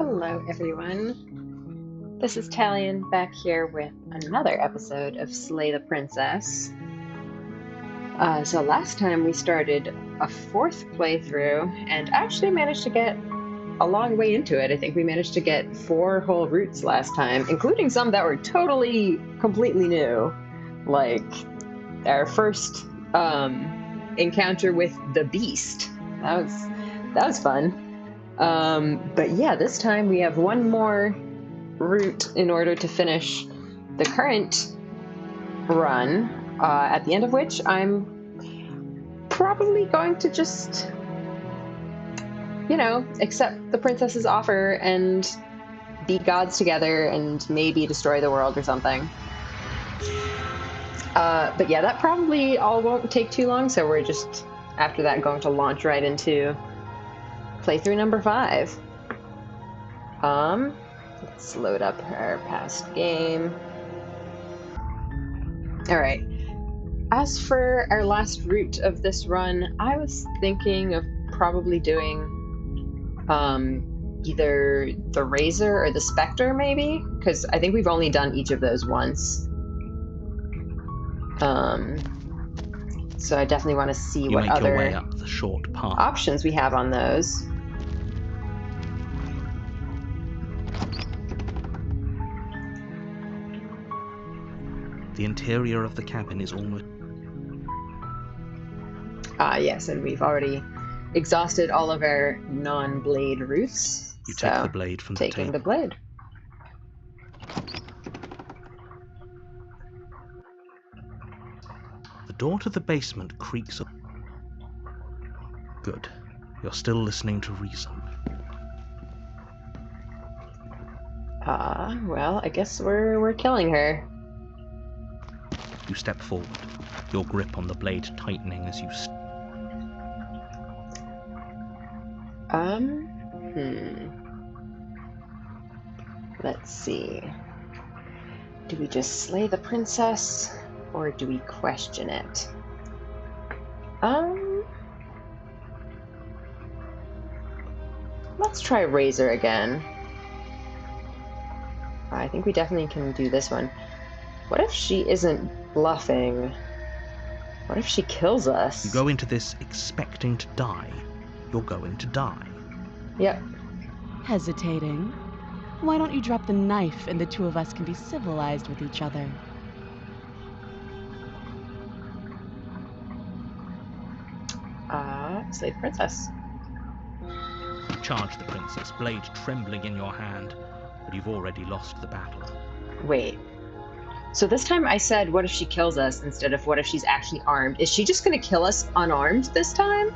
Hello, everyone. This is Talion back here with another episode of Slay the Princess. So last time we started a fourth playthrough and actually managed to get a long way into it. I think we managed to get 4 whole routes last time, including some that were totally, completely new. Like our first encounter with the Beast. That was fun. But yeah, this time we have one more route in order to finish the current run, at the end of which I'm probably going to just, accept the princess's offer and be gods together and maybe destroy the world or something. But yeah, that probably all won't take too long, so we're just, after that, going to launch right into playthrough number 5. Let's load up our past game. Alright. As for our last route of this run, I was thinking of probably doing either the Razor or the Spectre, maybe? Because I think we've only done each of those once. So I definitely want to see what other other way up the short path. Options we have on those. The interior of the cabin is almost... Yes, and we've already exhausted all of our non-blade routes. You take the blade from the table. Taking the blade. The door to the basement creaks up. Good. You're still listening to reason. Well, I guess we're killing her. You step forward, your grip on the blade tightening as you... Let's see. Do we just slay the princess, or do we question it? Let's try Razor again. I think we definitely can do this one. What if she isn't bluffing? What if she kills us? You go into this expecting to die. You're going to die. Yep. Hesitating? Why don't you drop the knife and the two of us can be civilized with each other? Slay the princess. You charge the princess, blade trembling in your hand, but you've already lost the battle. Wait. So this time I said, what if she kills us, instead of what if she's actually armed? Is she just going to kill us unarmed this time?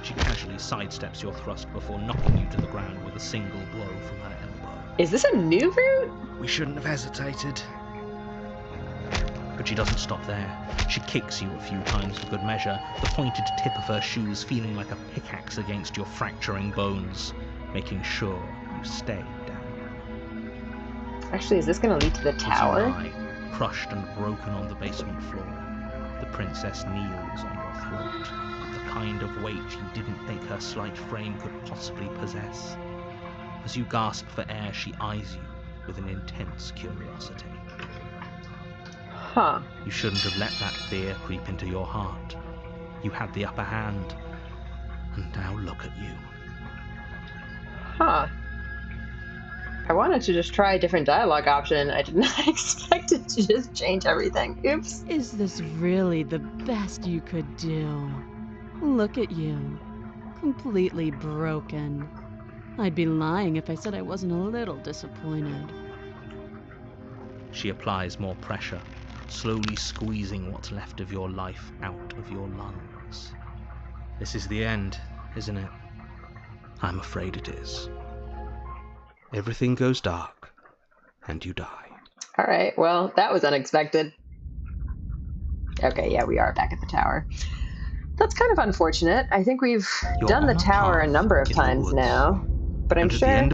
She casually sidesteps your thrust before knocking you to the ground with a single blow from her elbow. Is this a new route? We shouldn't have hesitated. But she doesn't stop there. She kicks you a few times for good measure, the pointed tip of her shoes feeling like a pickaxe against your fracturing bones, making sure you stay down. Actually, is this going to lead to the tower? As you lie, crushed and broken on the basement floor, the princess kneels on your throat, with the kind of weight you didn't think her slight frame could possibly possess. As you gasp for air, she eyes you with an intense curiosity. Huh. You shouldn't have let that fear creep into your heart. You had the upper hand, and now look at you. Huh. I wanted to just try a different dialogue option. I did not expect it to just change everything. Oops. Is this really the best you could do? Look at you. Completely broken. I'd be lying if I said I wasn't a little disappointed. She applies more pressure, slowly squeezing what's left of your life out of your lungs. This is the end, isn't it? I'm afraid it is. Everything goes dark, and you die. Alright, well, that was unexpected. Okay, yeah, we are back at the tower. That's kind of unfortunate. I think we've done the tower a number of times now, but I'm sure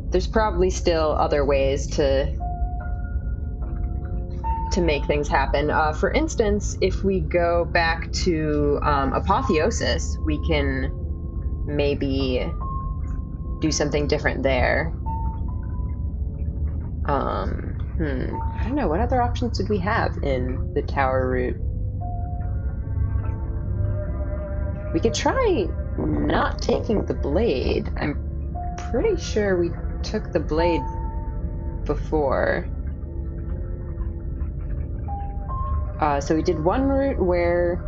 there's probably still other ways to make things happen. For instance, if we go back to Apotheosis, we can maybe do something different there. I don't know, what other options did we have in the tower route? We could try not taking the blade. I'm pretty sure we took the blade before. So we did one route where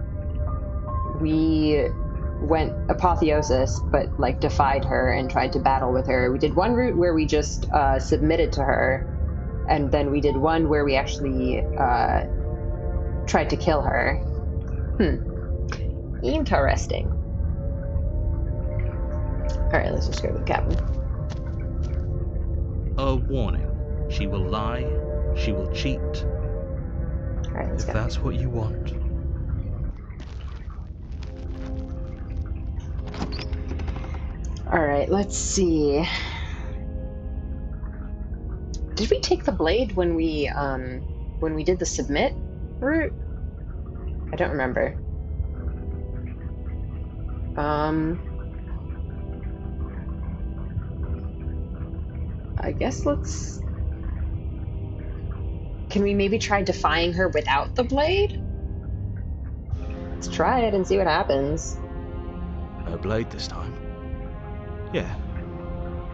we went apotheosis, but like defied her and tried to battle with her. We did one route where we just submitted to her, and then we did one where we actually tried to kill her. Interesting. Alright, let's just go to the cabin. A warning. She will lie. She will cheat. Alright, let's if go. That's what you want. Alright, let's see. Did we take the blade when we did the submit route? I don't remember. I guess let's... Can we maybe try defying her without the blade? Let's try it and see what happens. No blade this time. Yeah.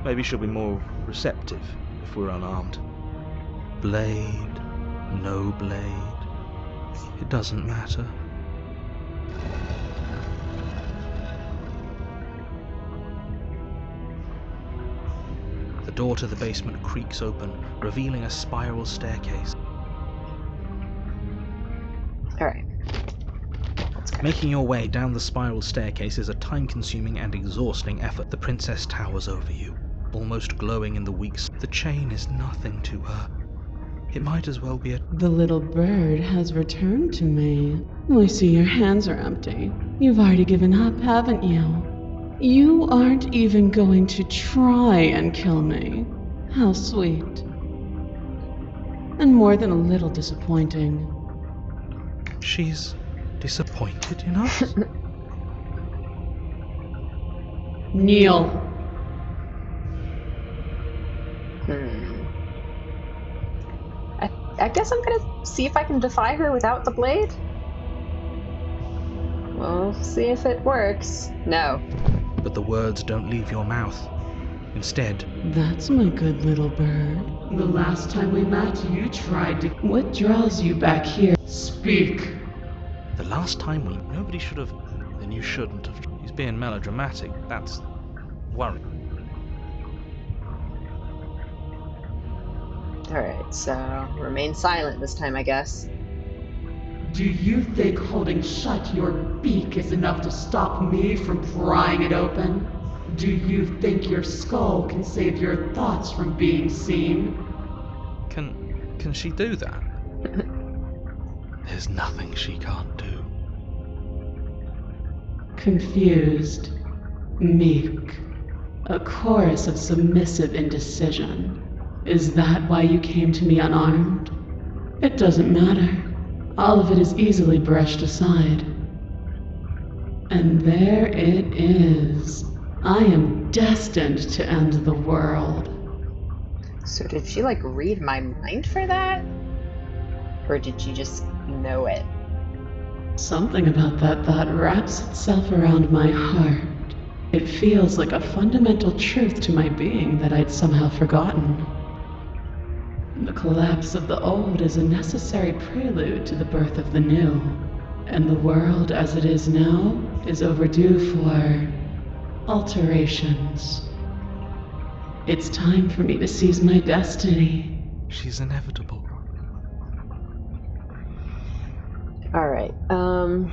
Maybe she'll be more receptive if we're unarmed. Blade, no blade. It doesn't matter. The door to the basement creaks open, revealing a spiral staircase. Alright. Let's go. Making your way down the spiral staircase is a time-consuming and exhausting effort. The princess towers over you, almost glowing in the weak sun. The chain is nothing to her. It might as well be a... The little bird has returned to me. I see your hands are empty. You've already given up, haven't you? You aren't even going to try and kill me. How sweet. And more than a little disappointing. She's disappointed in us? Kneel. I guess I'm gonna see if I can defy her without the blade. We'll see if it works. No. But the words don't leave your mouth. Instead... That's my good little bird. The last time we met, you tried to... What draws you back here? Speak. The last time we... Nobody should have... Then you shouldn't have... He's being melodramatic. That's... worrying. Alright, so remain silent this time, I guess. Do you think holding shut your beak is enough to stop me from prying it open? Do you think your skull can save your thoughts from being seen? Can she do that? There's nothing she can't do. Confused, meek, a chorus of submissive indecision. Is that why you came to me unarmed? It doesn't matter. All of it is easily brushed aside. And there it is. I am destined to end the world. So did she, like, read my mind for that? Or did she just know it? Something about that thought wraps itself around my heart. It feels like a fundamental truth to my being that I'd somehow forgotten. The collapse of the old is a necessary prelude to the birth of the new, and the world as it is now is overdue for alterations. It's time for me to seize my destiny. She's inevitable. Alright, Oh.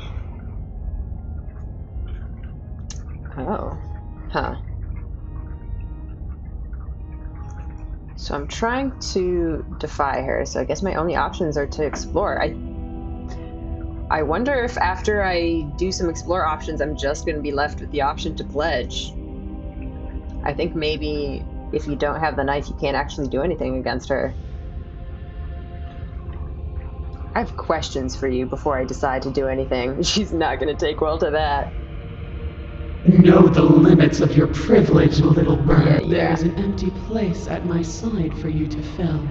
Huh. So I'm trying to defy her, so I guess my only options are to explore. I wonder if after I do some explore options, I'm just going to be left with the option to pledge. I think maybe if you don't have the knife, you can't actually do anything against her. I have questions for you before I decide to do anything. She's not going to take well to that. Know the limits of your privilege, little bird. Yeah. There's an empty place at my side for you to fill,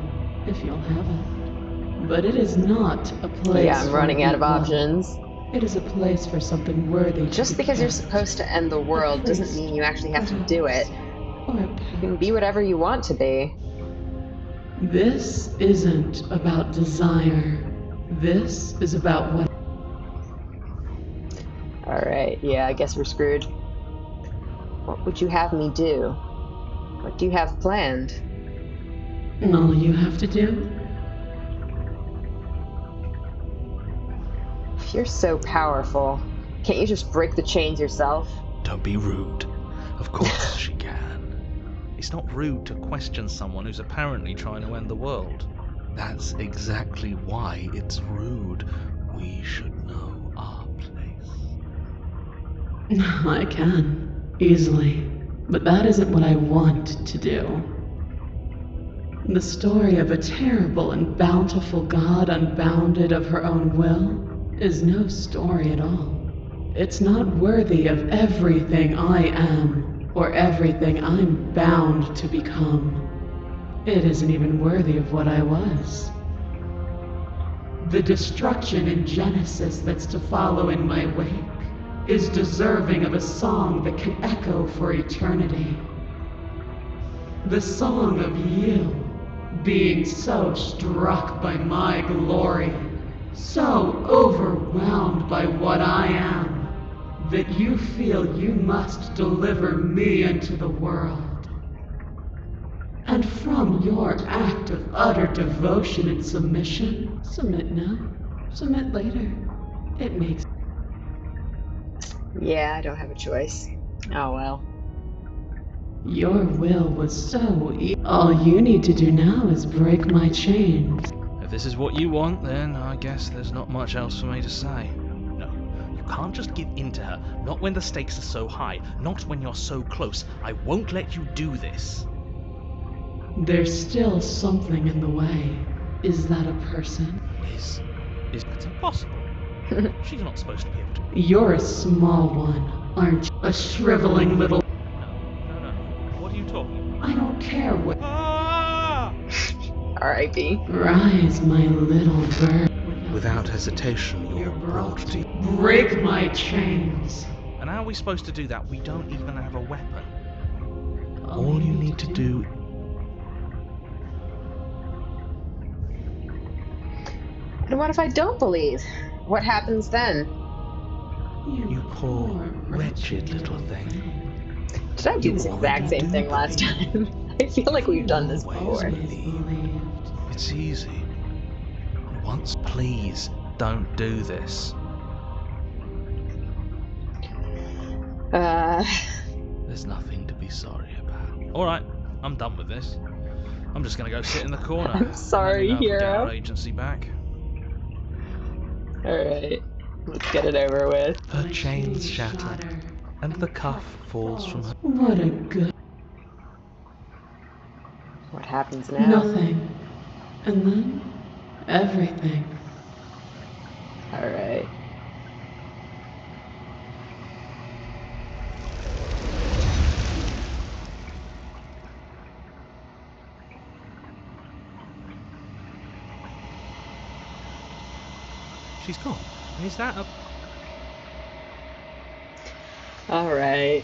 if you'll have it. But it is not a place Yeah, I'm for running out of equal. options. It is a place for something worthy Just to be because you're kept. supposed to end the world doesn't mean you actually have to do it. Or a You can pet. be whatever you want to be. This isn't about desire. This is about what. Alright, yeah, I guess we're screwed. What would you have me do? What do you have planned? All you have to do? If you're so powerful, can't you just break the chains yourself? Don't be rude. Of course she can. It's not rude to question someone who's apparently trying to end the world. That's exactly why it's rude. We should know our place. I can, easily. But that isn't what I want to do. The story of a terrible and bountiful God unbounded of her own will is no story at all. It's not worthy of everything I am, or everything I'm bound to become. It isn't even worthy of what I was. The destruction in Genesis that's to follow in my wake is deserving of a song that can echo for eternity. The song of you, being so struck by my glory, so overwhelmed by what I am, that you feel you must deliver me into the world. And from your act of utter devotion and submission, submit now, submit later. It makes. Yeah, I don't have a choice. Oh well. Your will was so all you need to do now is break my chains. If this is what you want, then I guess there's not much else for me to say. No, you can't just give in to her. Not when the stakes are so high. Not when you're so close. I won't let you do this. There's still something in the way. Is that a person? Is it's impossible. She's not supposed to be able to. You're a small one, aren't you? A shriveling little. No. What are you talking about? I don't care what. Ah! R.I.P. Rise, my little bird. Without hesitation, you're brought to. Break my chains. And how are we supposed to do that? We don't even have a weapon. All you need to do. And what if I don't believe? What happens then? You poor, wretched little thing. Did I do this exact same thing last time? I feel like we've done this before. It's easy. Once, please, don't do this. There's nothing to be sorry about. Alright, I'm done with this. I'm just gonna go sit in the corner. I'm sorry, Let me know if we get hero. our agency back. Alright, let's get it over with. Her chains shatter, and the cuff falls from her. What a good. What happens now? Nothing. And then everything. Alright. She's gone. Is that a... Alright.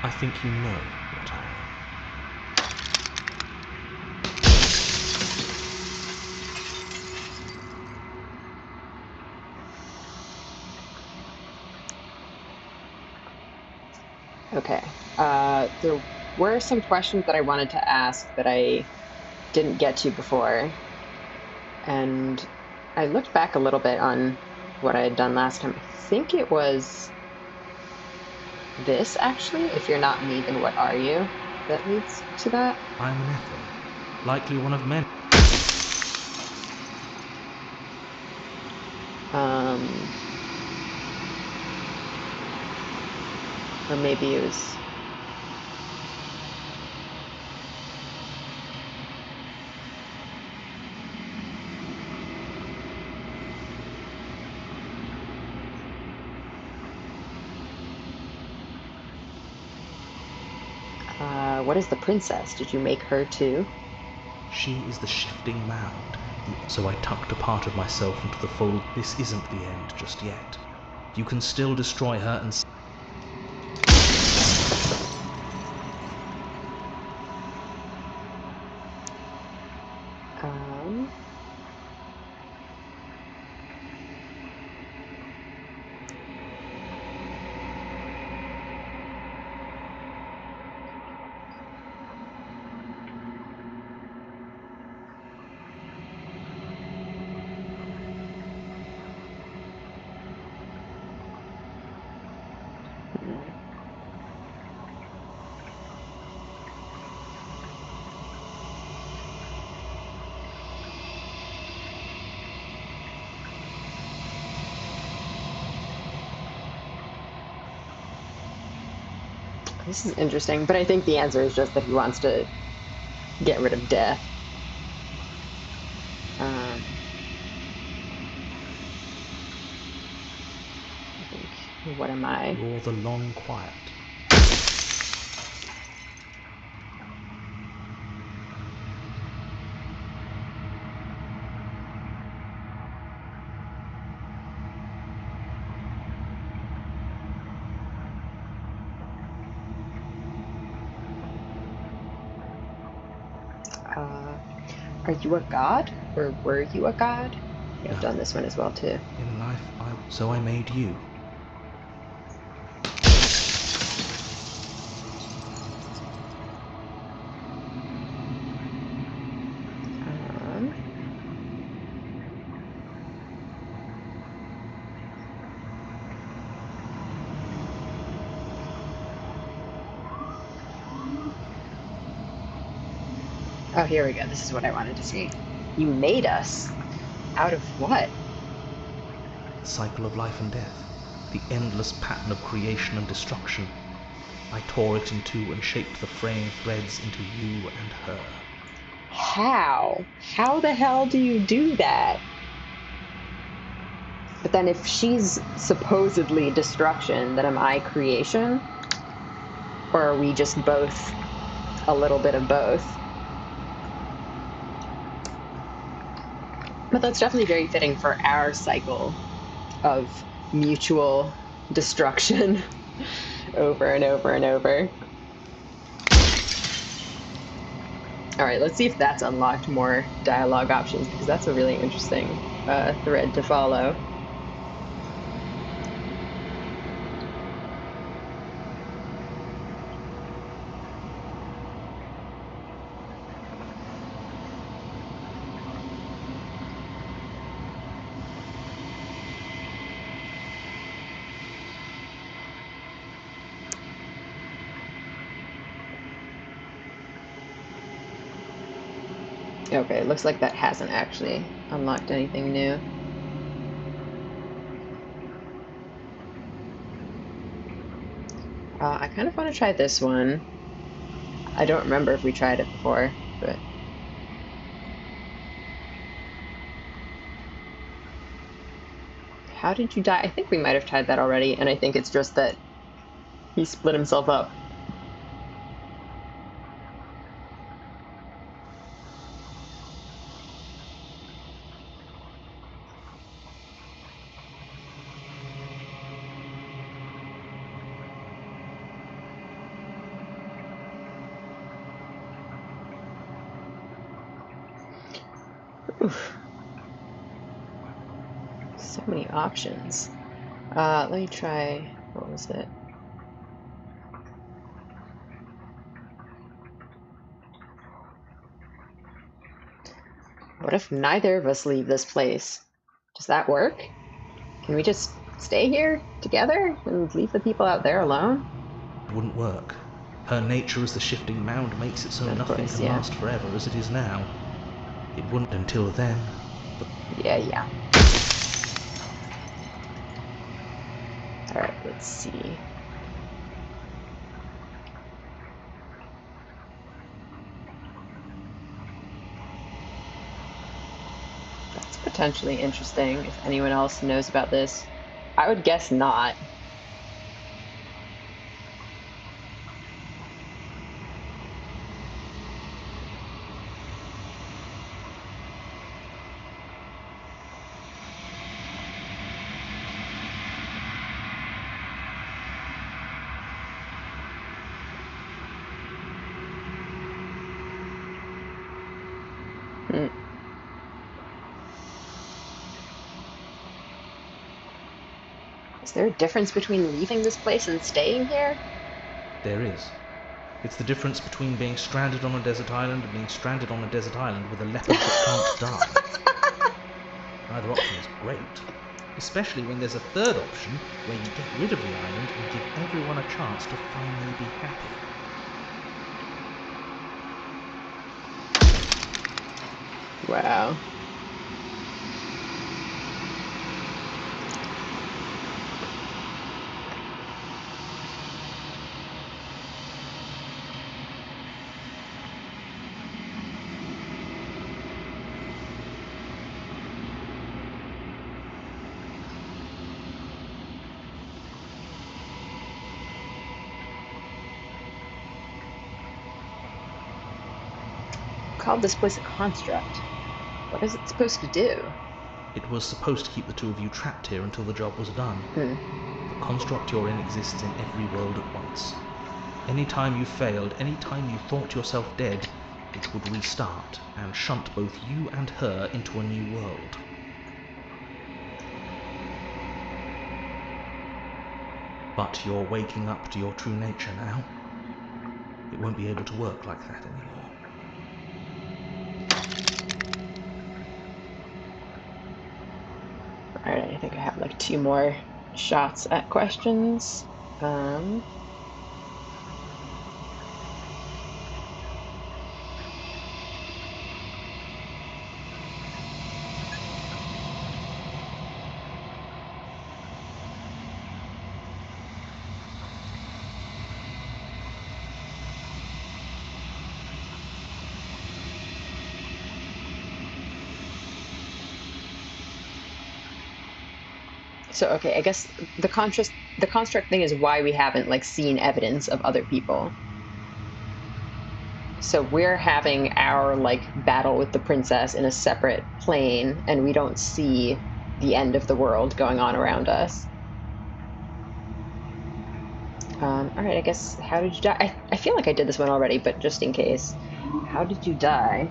I think you know what I am. Okay. There were some questions that I wanted to ask that I didn't get to before. And I looked back a little bit on what I had done last time. I think it was this, actually. If you're not me, then what are you? That leads to that. I'm an Ethel. Likely one of many. Or maybe it was What is the princess? Did you make her too? She is the shifting mound. So I tucked a part of myself into the fold. This isn't the end just yet. You can still destroy her and... This is interesting, but I think the answer is just that he wants to get rid of death. I think, what am I? You're the long quiet. Are you a god? Or were you a god? Yeah, I've No. done this one as well too. In life, so I made you. Oh, here we go. This is what I wanted to see. You made us. Out of what? The cycle of life and death. The endless pattern of creation and destruction. I tore it in two and shaped the fraying threads into you and her. How? How the hell do you do that? But then if she's supposedly destruction, then am I creation? Or are we just both a little bit of both? But that's definitely very fitting for our cycle of mutual destruction over and over and over. Alright, let's see if that's unlocked more dialogue options, because that's a really interesting thread to follow. Okay, looks like that hasn't actually unlocked anything new. I kind of want to try this one. I don't remember if we tried it before, but... How did you die? I think we might have tried that already, and I think it's just that he split himself up. Oof. So many options. Let me try, what was it? What if neither of us leave this place? Does that work? Can we just stay here together and leave the people out there alone? It wouldn't work. Her nature as the shifting mound makes it so nothing can last forever as it is now. It wouldn't until then. But... Yeah. Alright, let's see. That's potentially interesting if anyone else knows about this. I would guess not. Mm. Is there a difference between leaving this place and staying here? There is. It's the difference between being stranded on a desert island and being stranded on a desert island with a leopard that can't die. Either option is great, especially when there's a third option where you get rid of the island and give everyone a chance to finally be happy. Wow. Called this place a construct. What is it supposed to do? It was supposed to keep the two of you trapped here until the job was done. The construct you're in exists in every world at once. Any time you failed, any time you thought yourself dead, it would restart and shunt both you and her into a new world. But you're waking up to your true nature now. It won't be able to work like that anymore. Alright, I think I have like 2 more shots at questions. So, okay, I guess the construct thing is why we haven't like seen evidence of other people. So we're having our like battle with the princess in a separate plane, and we don't see the end of the world going on around us. All right, I guess, how did you die? I feel like I did this one already, but just in case. How did you die?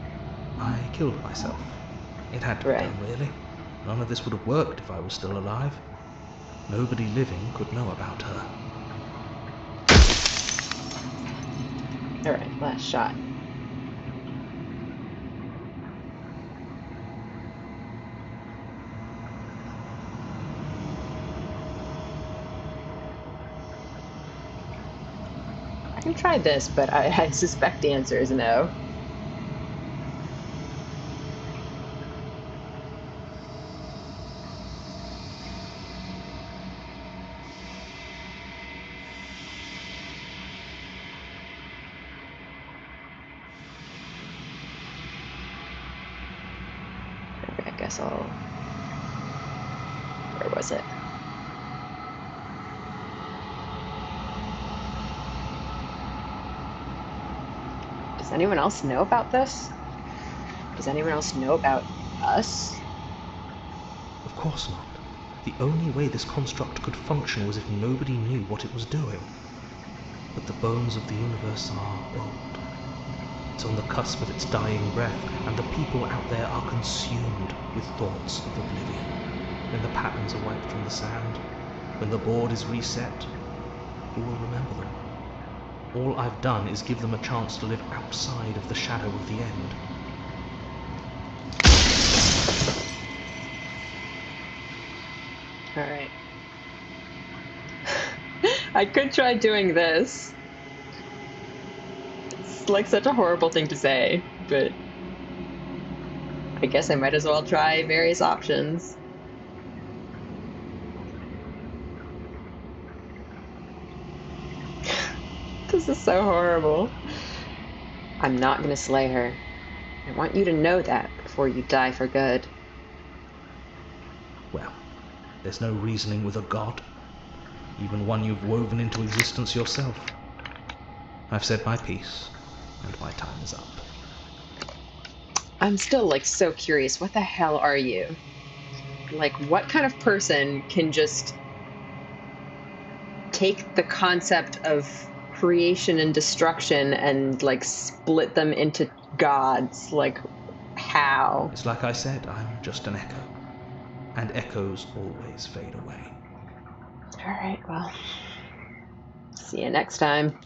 I killed myself. It had to be done, really. None of this would have worked if I was still alive. Nobody living could know about her. All right, last shot. I can try this, but I suspect the answer is no. Okay, I guess I'll... Where was it? Does anyone else know about this? Does anyone else know about us? Of course not. The only way this construct could function was if nobody knew what it was doing. But the bones of the universe are old. It's on the cusp of its dying breath, and the people out there are consumed with thoughts of oblivion. When the patterns are wiped from the sand, when the board is reset, who will remember them? All I've done is give them a chance to live outside of the shadow of the end. All right. I could try doing this. It's like such a horrible thing to say, but I guess I might as well try various options. This is so horrible. I'm not gonna slay her. I want you to know that before you die for good. Well, there's no reasoning with a god, even one you've woven into existence yourself. I've said my piece, and my time is up. I'm still, like, so curious. What the hell are you? Like, what kind of person can just take the concept of creation and destruction and, like, split them into gods? Like, How? It's like I said, I'm just an echo. And echoes always fade away. Alright, well, see you next time.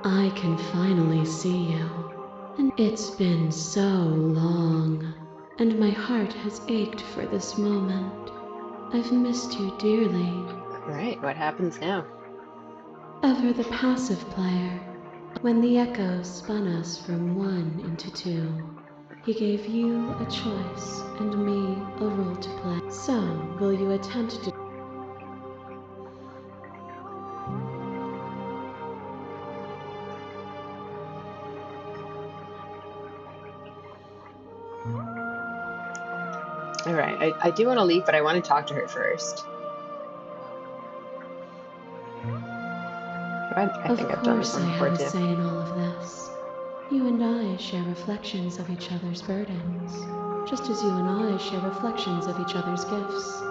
I can finally see you. And it's been so long, and my heart has ached for this moment. I've missed you dearly. Alright, what happens now? Ever the passive player, when the echo spun us from one into two, he gave you a choice and me a role to play. So, will you attempt to... Alright, I do want to leave, but I want to talk to her first. I think I've done this one before, Of course I have a too. say in all of this. You and I share reflections of each other's burdens, just as you and I share reflections of each other's gifts.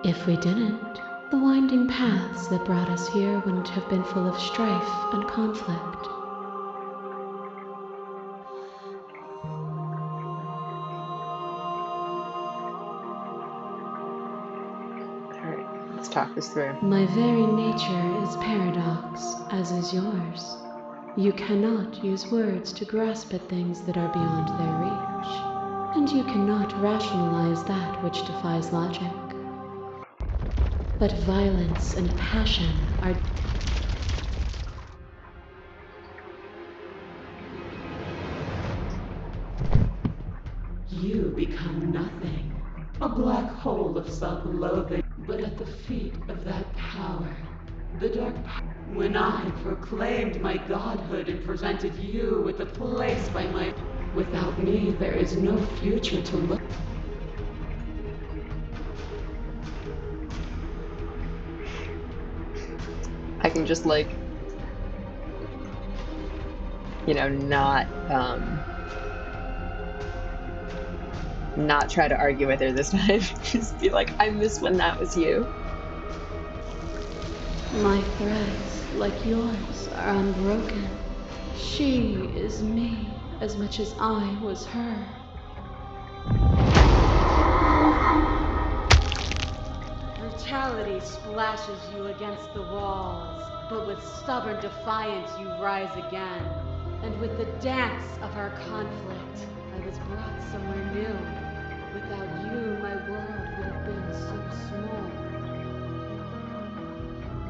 If we didn't, the winding paths that brought us here wouldn't have been full of strife and conflict. Alright, let's talk this through. My very nature is paradox, as is yours. You cannot use words to grasp at things that are beyond their reach, and you cannot rationalize that which defies logic. But violence and passion are... You become nothing, a black hole of self-loathing, but at the feet of that power, the dark power. When I proclaimed my godhood and presented you with a place by my... Without me, there is no future to look. I can just, like, you know, not try to argue with her this time. Just be like, I miss when that was you. My threads, like yours, are unbroken. She is me as much as I was her. Brutality splashes you against the walls, but with stubborn defiance you rise again. And with the dance of our conflict, I was brought somewhere new. Without you, my world would have been so small.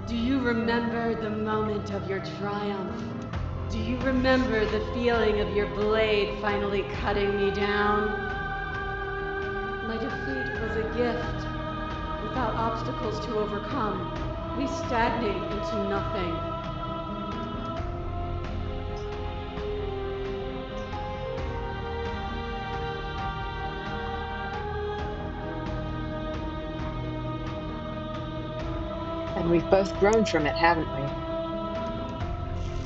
Do you remember the moment of your triumph? Do you remember the feeling of your blade finally cutting me down? My defeat was a gift. Without obstacles to overcome, we stagnate into nothing. And we've both grown from it, haven't we?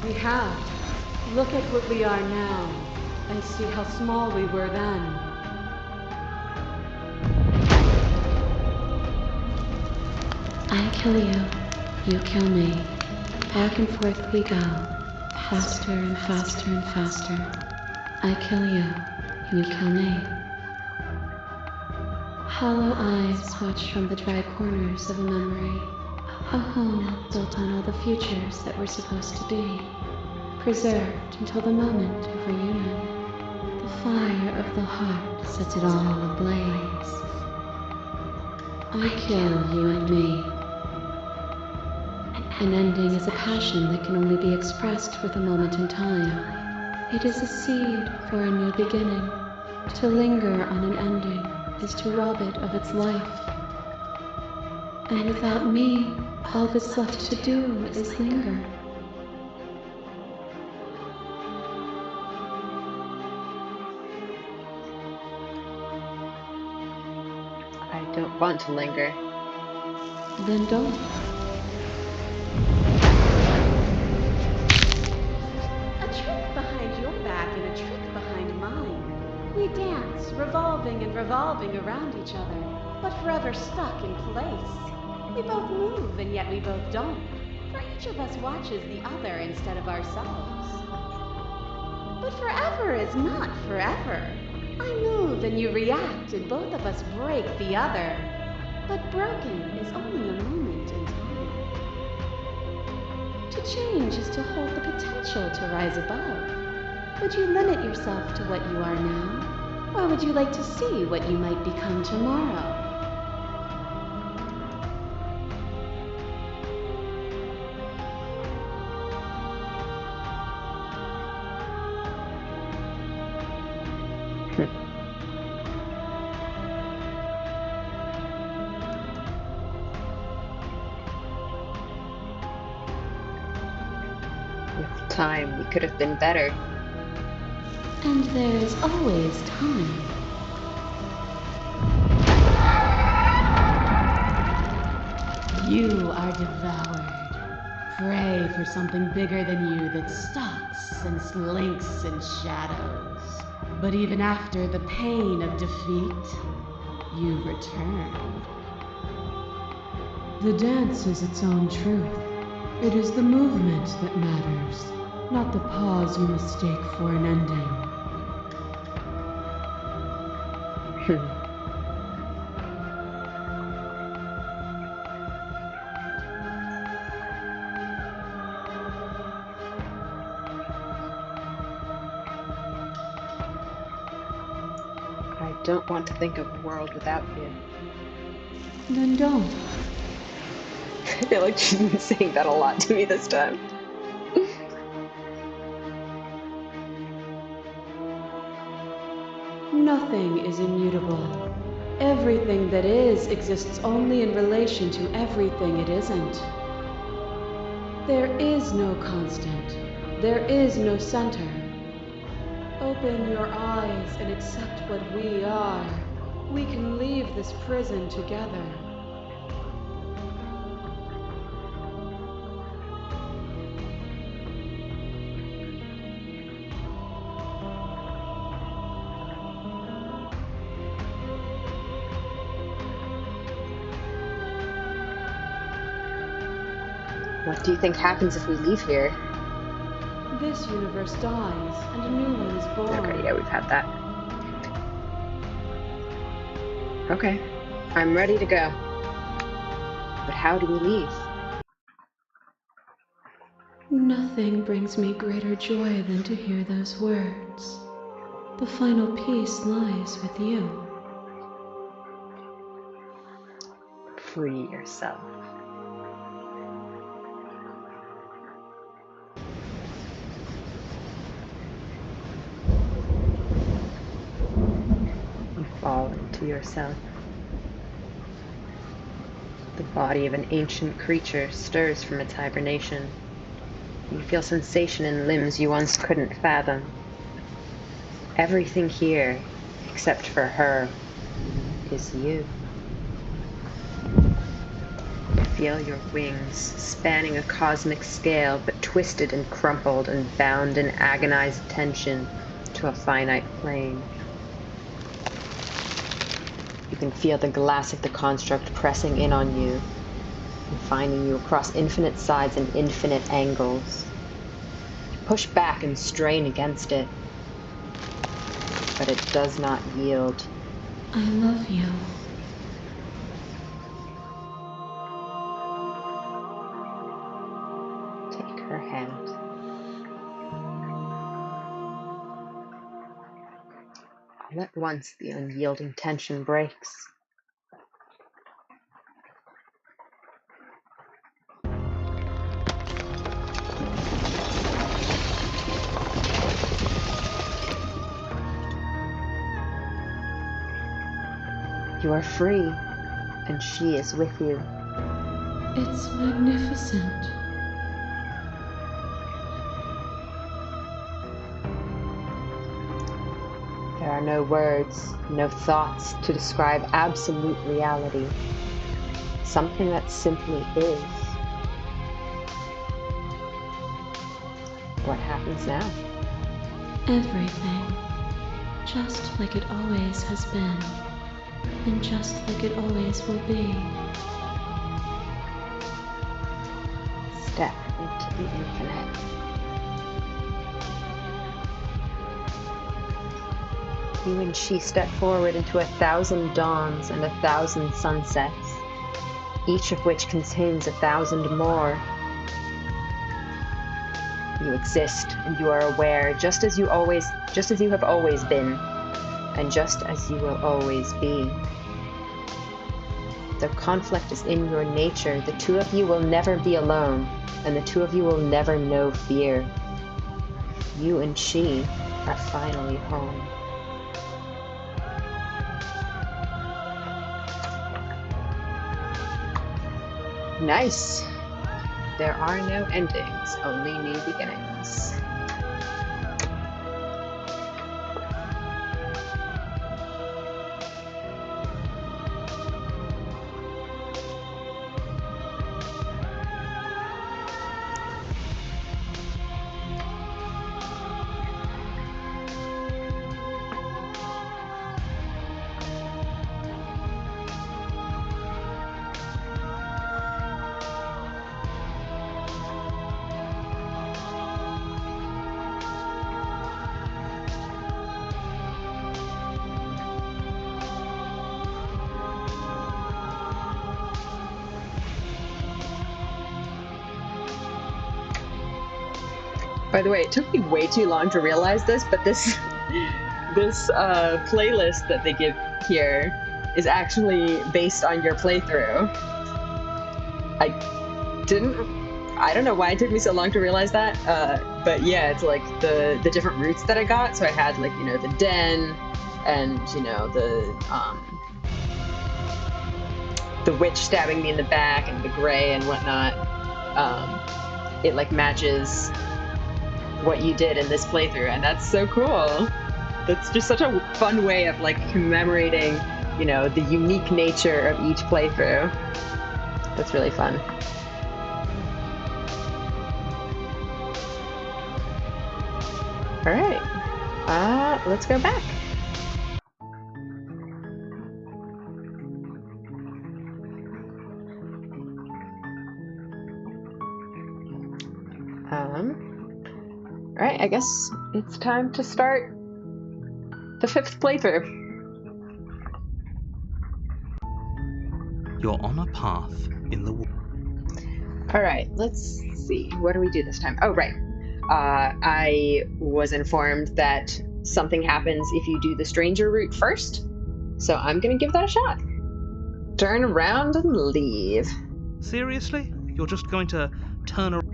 We have. Look at what we are now, and see how small we were then. I kill you, you kill me. Back and forth we go, faster and faster and faster. I kill you, you kill me. Hollow eyes watch from the dry corners of a memory. A home built on all the futures that were supposed to be. Preserved until the moment of reunion. The fire of the heart sets it all ablaze. I kill you and me. An ending is a passion that can only be expressed with a moment in time. It is a seed for a new beginning. To linger on an ending is to rob it of its life. And without me, all that's left to do is linger. want to linger. Then don't. A trick behind your back and a trick behind mine. We dance, revolving and revolving around each other, but forever stuck in place. We both move, and yet we both don't, for each of us watches the other instead of ourselves. But forever is not forever. I move and you react, and both of us break the other. But broken is only a moment in time. To change is to hold the potential to rise above. Would you limit yourself to what you are now? Or would you like to see what you might become tomorrow? With time, we could have been better. And there is always time. You are devoured. Pray for something bigger than you that stalks and slinks in shadows. But even after the pain of defeat, you return. The dance is its own truth. It is the movement that matters, not the pause you mistake for an ending. I don't want to think of a world without you. Then don't. I feel like she's been saying that a lot to me this time. Nothing is immutable. Everything that is exists only in relation to everything it isn't. There is no constant. There is no center. Open your eyes and accept what we are. We can leave this prison together. What do you think happens if we leave here? This universe dies, and a new one is born. Okay, yeah, we've had that. Okay, I'm ready to go. But how do we leave? Nothing brings me greater joy than to hear those words. The final peace lies with you. Free yourself. You fall into yourself. The body of an ancient creature stirs from its hibernation. You feel sensation in limbs you once couldn't fathom. Everything here, except for her, is you. Feel your wings spanning a cosmic scale, but twisted and crumpled and bound in agonized tension to a finite plane. You can feel the glass of the construct pressing in on you, confining you across infinite sides and infinite angles. You push back and strain against it, but it does not yield. I love you. Take her hand. All at once, the unyielding tension breaks. You are free, and she is with you. It's magnificent. There are no words, no thoughts to describe absolute reality. Something that simply is. What happens now? Everything. Just like it always has been. And just like it always will be. Step into the infinite. You and she step forward into 1,000 dawns and 1,000 sunsets, each of which contains 1,000 more. You exist and you are aware, just as you have always been, and just as you will always be. Though conflict is in your nature, the two of you will never be alone, and the two of you will never know fear. You and she are finally home. Nice. There are no endings, only new beginnings. By the way, it took me way too long to realize this, but this playlist that they give here is actually based on your playthrough. I don't know why it took me so long to realize that, but yeah, it's like the different routes that I got. So I had like, you know, the den and, you know, the witch stabbing me in the back and the gray and whatnot. It like matches what you did in this playthrough, and that's so cool. That's just such a fun way of like commemorating, you know, the unique nature of each playthrough. That's really fun. All right, let's go back. All right, I guess it's time to start the 5th playthrough. You're on a path in the woods. All right, let's see. What do we do this time? Oh, right. I was informed that something happens if you do the stranger route first, so I'm gonna give that a shot. Turn around and leave. Seriously? You're just going to turn around?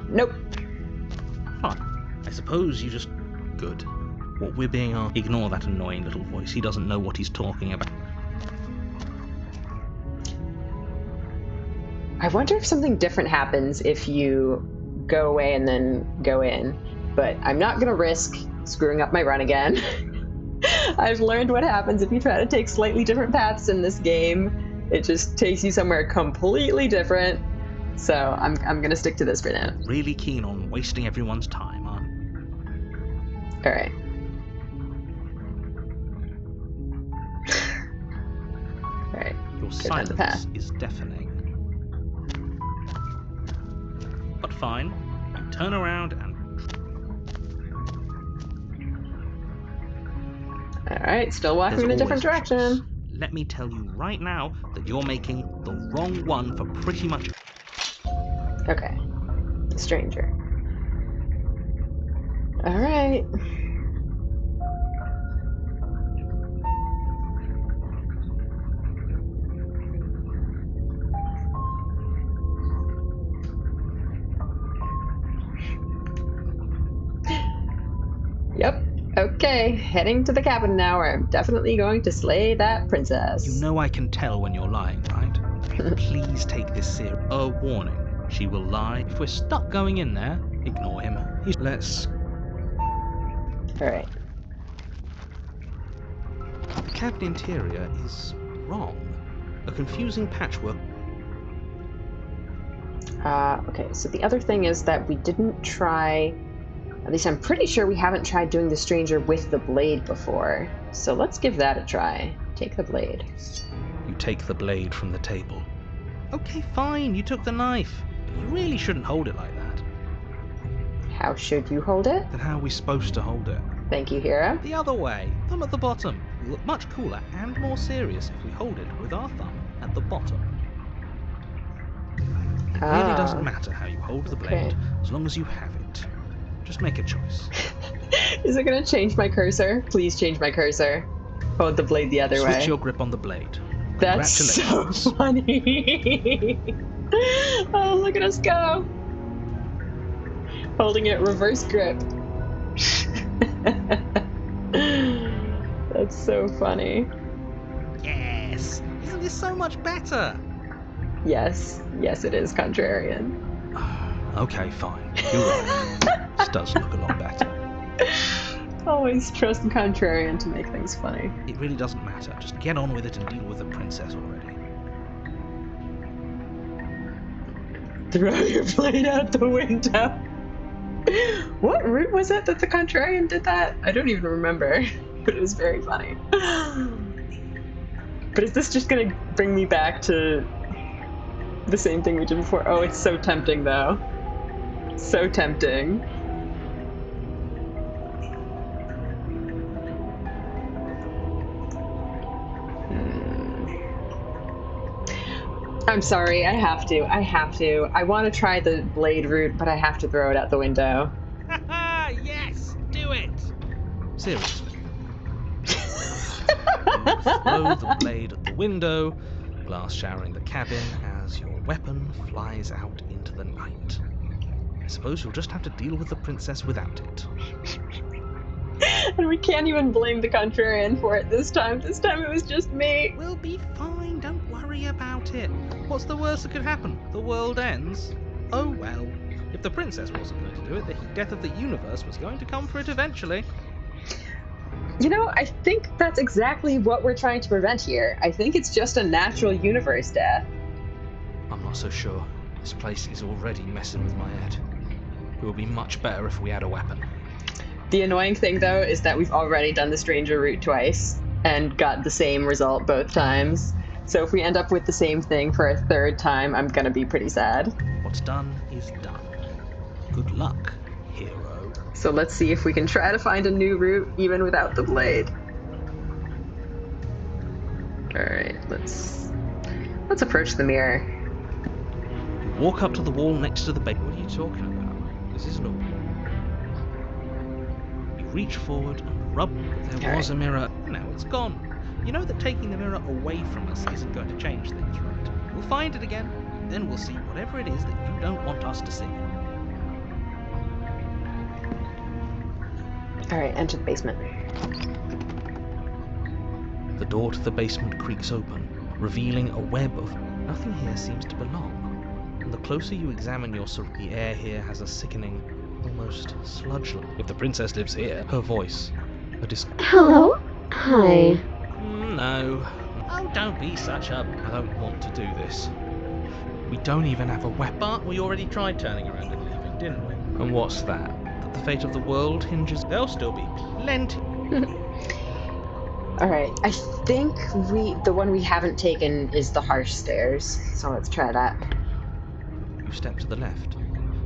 Nope. Fine. I suppose you just... Good. What we're being asked... Ignore that annoying little voice. He doesn't know what he's talking about. I wonder if something different happens if you go away and then go in, but I'm not gonna risk screwing up my run again. I've learned what happens if you try to take slightly different paths in this game. It just takes you somewhere completely different. So I'm gonna stick to this for now. Really keen on wasting everyone's time, aren't you? All right. All right. Your silence is deafening. But fine. You turn around and... All right. Still walking in a different direction. Let me tell you right now that you're making the wrong one for pretty much... Okay. The stranger. All right. Yep. Okay, heading to the cabin now where I'm definitely going to slay that princess. You know I can tell when you're lying, right? Please take this serious. A warning. She will lie. If we're stuck going in there, ignore him. Let's... Alright. The cabin interior is wrong. A confusing patchwork. Okay, so the other thing is that we didn't try... At least I'm pretty sure we haven't tried doing the stranger with the blade before. So let's give that a try. Take the blade. You take the blade from the table. Okay, fine, you took the knife. But you really shouldn't hold it like that. How should you hold it? Then how are we supposed to hold it? Thank you, hero. The other way. Thumb at the bottom. We'll look much cooler and more serious if we hold it with our thumb at the bottom. It really doesn't matter how you hold the blade, as long as you have it. Just make a choice. Is it going to change my cursor? Please change my cursor. Hold the blade the other way. Switch your grip on the blade. That's so funny. Oh, look at us go. Holding it reverse grip. That's so funny. Yes! Isn't this so much better? Yes. Yes, it is contrarian. Okay, fine. You're right. This does look a lot better. Always trust the contrarian to make things funny. It really doesn't matter. Just get on with it and deal with the princess already. Throw your blade out the window. What route was it that the contrarian did that? I don't even remember, but it was very funny. But is this just gonna bring me back to the same thing we did before? Oh, it's so tempting though. So tempting. I'm sorry, I have to. I want to try the blade route, but I have to throw it out the window. Yes, do it! Seriously. You throw the blade at the window, glass showering the cabin as your weapon flies out into the night. I suppose you'll just have to deal with the princess without it. And we can't even blame the contrarian for it this time. This time it was just me. We'll be fine, don't worry about it. What's the worst that could happen? The world ends? Oh well. If the princess wasn't going to do it, the death of the universe was going to come for it eventually. You know, I think that's exactly what we're trying to prevent here. I think it's just a natural universe death. I'm not so sure. This place is already messing with my head. It would be much better if we had a weapon. The annoying thing, though, is that we've already done the stranger route twice and got the same result both times. So if we end up with the same thing for a third time, I'm gonna be pretty sad. What's done is done. Good luck, hero. So let's see if we can try to find a new route even without the blade. Alright, let's approach the mirror. Walk up to the wall next to the bed. What are you talking about? This is normal. You reach forward and rub. There was a mirror. Now it's gone. You know that taking the mirror away from us isn't going to change things, right? We'll find it again. Then we'll see whatever it is that you don't want us to see. Alright, enter the basement. The door to the basement creaks open, revealing a web of... Nothing here seems to belong. And the closer you examine the air here has a sickening, almost sludge-like. If the princess lives here, her voice, Hello? Hi. No. Oh, don't be such a... I don't want to do this. We don't even have a weapon. But we already tried turning around and leaving, didn't we? And what's that? That the fate of the world hinges... There'll still be plenty. Alright, I think the one we haven't taken is the harsh stairs. So let's try that. You step to the left.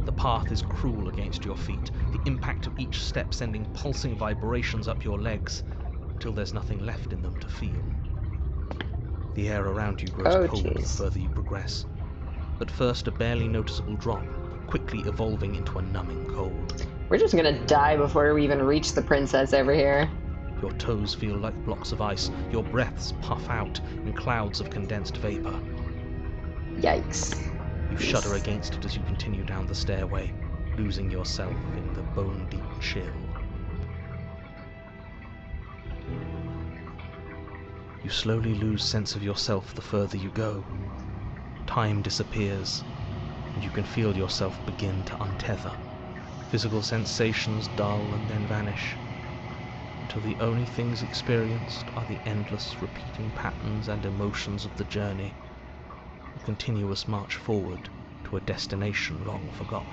The path is cruel against your feet, the impact of each step sending pulsing vibrations up your legs, until there's nothing left in them to feel. The air around you grows cold the further you progress. At first a barely noticeable drop, quickly evolving into a numbing cold. We're just gonna die before we even reach the princess over here. Your toes feel like blocks of ice, your breaths puff out in clouds of condensed vapor. Yikes. You shudder against it as you continue down the stairway, losing yourself in the bone-deep chill. You slowly lose sense of yourself the further you go. Time disappears, and you can feel yourself begin to untether. Physical sensations dull and then vanish, until the only things experienced are the endless repeating patterns and emotions of the journey, a continuous march forward to a destination long forgotten.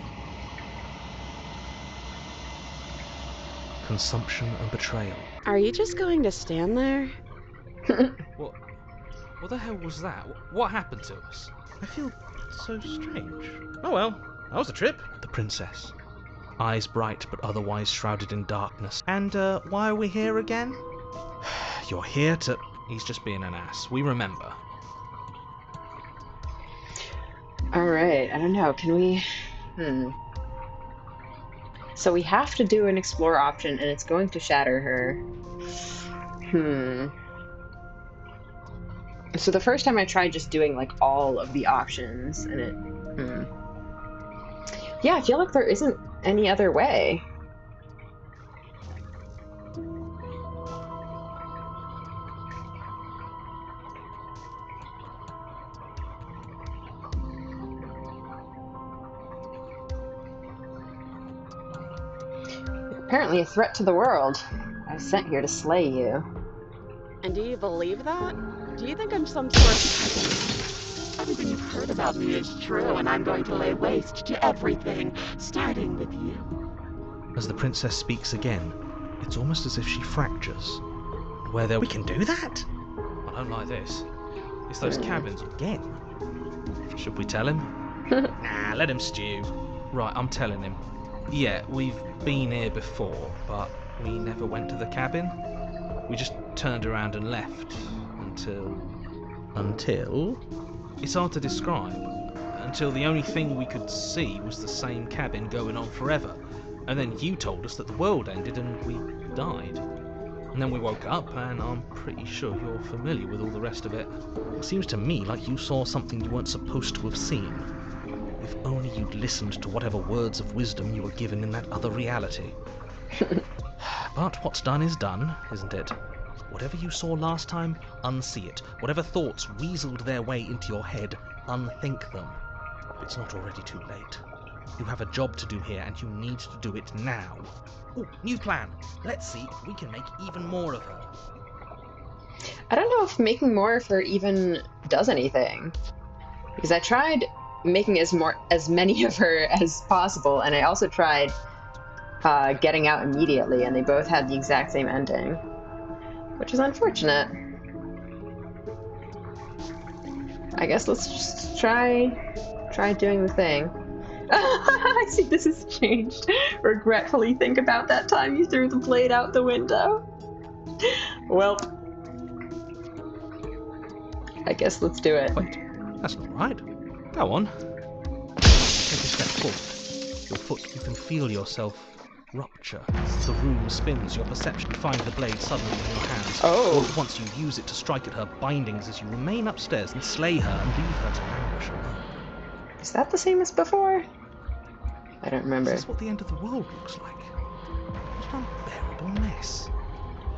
Consumption and betrayal. Are you just going to stand there? What the hell was that? What happened to us? I feel so strange. Oh well, that was a trip. The princess. Eyes bright but otherwise shrouded in darkness. And why are we here again? You're here to... He's just being an ass. We remember. Alright, I don't know. Can we... So we have to do an explore option, and it's going to shatter her. So the first time I tried just doing, like, all of the options, and it... Yeah, I feel like there isn't any other way. Apparently a threat to the world. I was sent here to slay you. And do you believe that? Do you think I'm some sort of... Everything you've heard about me is true, and I'm going to lay waste to everything, starting with you. As the princess speaks again, it's almost as if she fractures. Where there... We can do that? I don't like this. It's those cabins again. Should we tell him? Nah, let him stew. Right, I'm telling him. Yeah, we've been here before, but we never went to the cabin. We just turned around and left. Until... It's hard to describe. Until the only thing we could see was the same cabin going on forever. And then you told us that the world ended and we died. And then we woke up, and I'm pretty sure you're familiar with all the rest of it. It seems to me like you saw something you weren't supposed to have seen. If only you'd listened to whatever words of wisdom you were given in that other reality. But what's done is done, isn't it? Whatever you saw last time, unsee it. Whatever thoughts weaseled their way into your head, unthink them. It's not already too late. You have a job to do here, and you need to do it now. Ooh, new plan. Let's see if we can make even more of her. I don't know if making more of her even does anything. Because I tried making as many of her as possible, and I also tried getting out immediately, and they both had the exact same ending, which is unfortunate. I guess let's just try doing the thing. I see this has changed. Regretfully think about that time you threw the blade out the window. Well, I guess let's do it. Wait, that's not right. Go on. Take a step forward. Your foot, you can feel yourself rupture. As the room spins, your perception finds the blade suddenly in your hands. Oh. All at once you use it to strike at her bindings as you remain upstairs and slay her and leave her to anguish alone. Is that the same as before? I don't remember. Is this what the end of the world looks like? What an unbearable mess.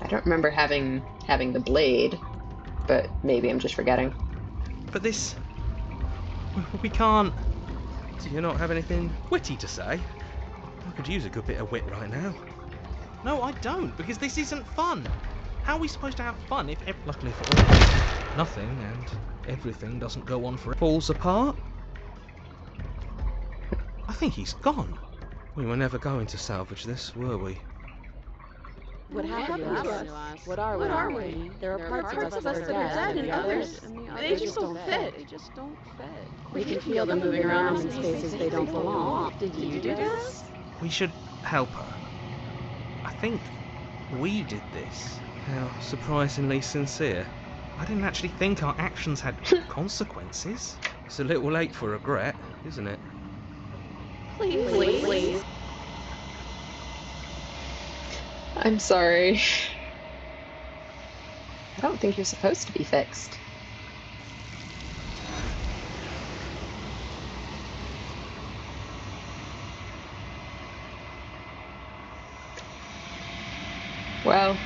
I don't remember having the blade, but maybe I'm just forgetting. But this... We can't... Do you not have anything witty to say? I could use a good bit of wit right now. No, I don't, because this isn't fun. How are we supposed to have fun if... Luckily for all, nothing and everything doesn't go on forever. Falls apart? I think he's gone. We were never going to salvage this, were we? What happened to us? What are we? There are parts of us that are dead, and others, they just don't fit. We can feel them moving around in spaces they don't belong. Did you do this? We should help her. I think we did this. How surprisingly sincere. I didn't actually think our actions had consequences. It's a little late for regret, isn't it? Please. I'm sorry. I don't think you're supposed to be fixed. Well,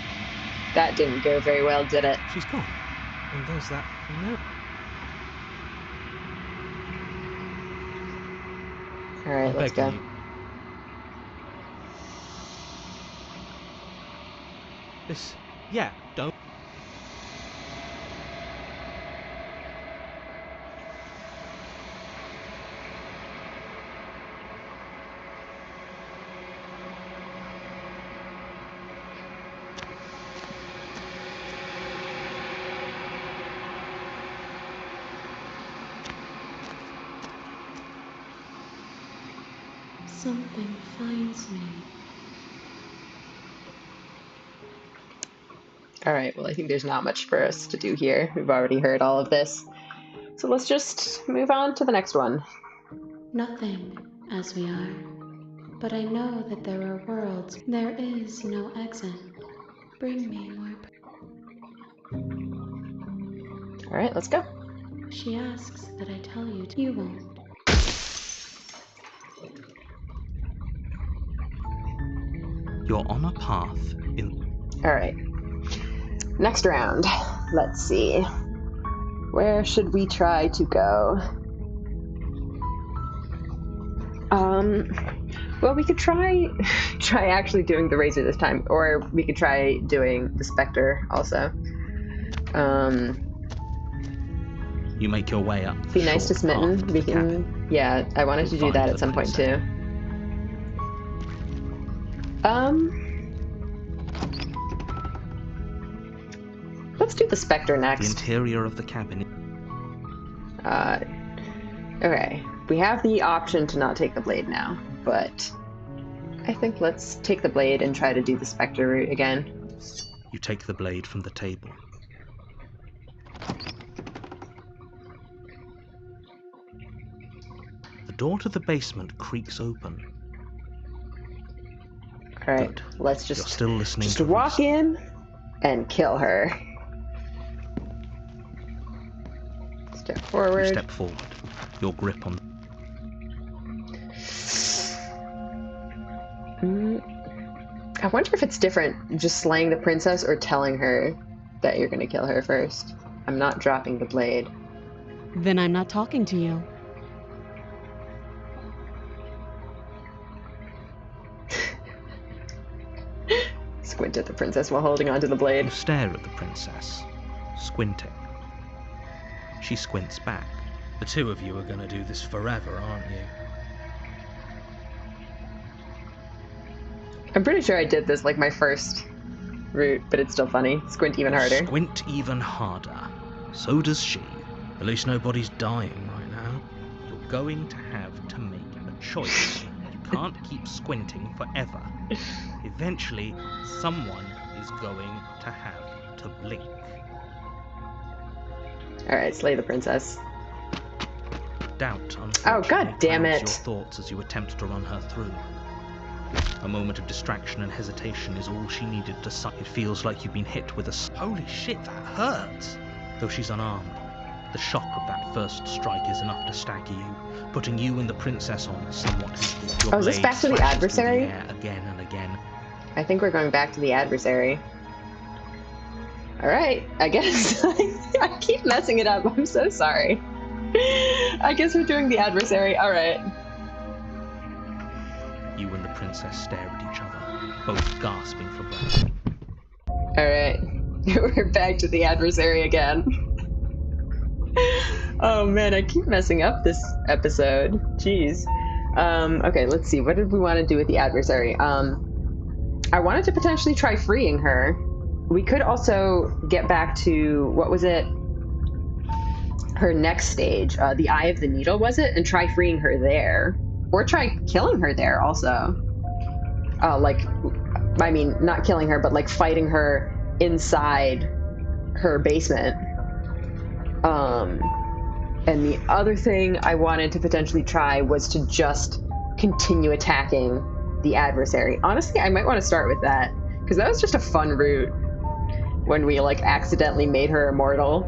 that didn't go very well, did it? She's gone. And there's that mirror. Alright, let's go. Don't. Something finds me. Alright, well, I think there's not much for us to do here. We've already heard all of this. So let's just move on to the next one. Nothing as we are. But I know that there are worlds. There is no exit. Bring me more. Alright, let's go. She asks that I tell you. You won't. You're on a path in. Alright. Next round. Let's see. Where should we try to go? Well, we could try actually doing the razor this time, or we could try doing the specter also. You make your way up. Be nice to Smitten. We can. Yeah, I wanted to do that at some point too. Let's do the specter next. The interior of the cabin. Okay. We have the option to not take the blade now, but I think let's take the blade and try to do the specter route again. You take the blade from the table. The door to the basement creaks open. Alright, Good. let's You're still listening just to walk in and kill her. Step forward. You step forward. Your grip on. I wonder if it's different just slaying the princess or telling her that you're gonna kill her first. I'm not dropping the blade. Then I'm not talking to you. Squint at the princess while holding onto the blade. You stare at the princess, squinting. She squints back. The two of you are gonna do this forever, aren't you? I'm pretty sure I did this like my first route, but it's still funny. Squint even harder. Squint even harder. So does she. At least nobody's dying right now. You're going to have to make a choice. You can't keep squinting forever. Eventually, someone is going to have to blink. Alright, slay the princess. Doubt, Oh, god damn it. your thoughts as you attempt to run her through. A moment of distraction and hesitation is all she needed to suck. It feels like you've been hit with a... Holy shit, that hurts! Though she's unarmed, the shock of that first strike is enough to stagger you, putting you and the princess on somewhat equal. Oh, is this back to the adversary? Again and again. I think we're going back to the adversary. Alright, I guess. I keep messing it up. I'm so sorry. I guess we're doing the adversary. Alright. You and the princess stare at each other, both gasping for breath. Alright. We're back to the adversary again. Oh man, I keep messing up this episode. Jeez. Okay, let's see. What did we want to do with the adversary? I wanted to potentially try freeing her. We could also get back to, what was it? Her next stage, the Eye of the Needle, was it? And try freeing her there. Or try killing her there also. I mean, not killing her, but like fighting her inside her basement. And the other thing I wanted to potentially try was to just continue attacking the adversary. Honestly, I might want to start with that, because that was just a fun route when we like accidentally made her immortal.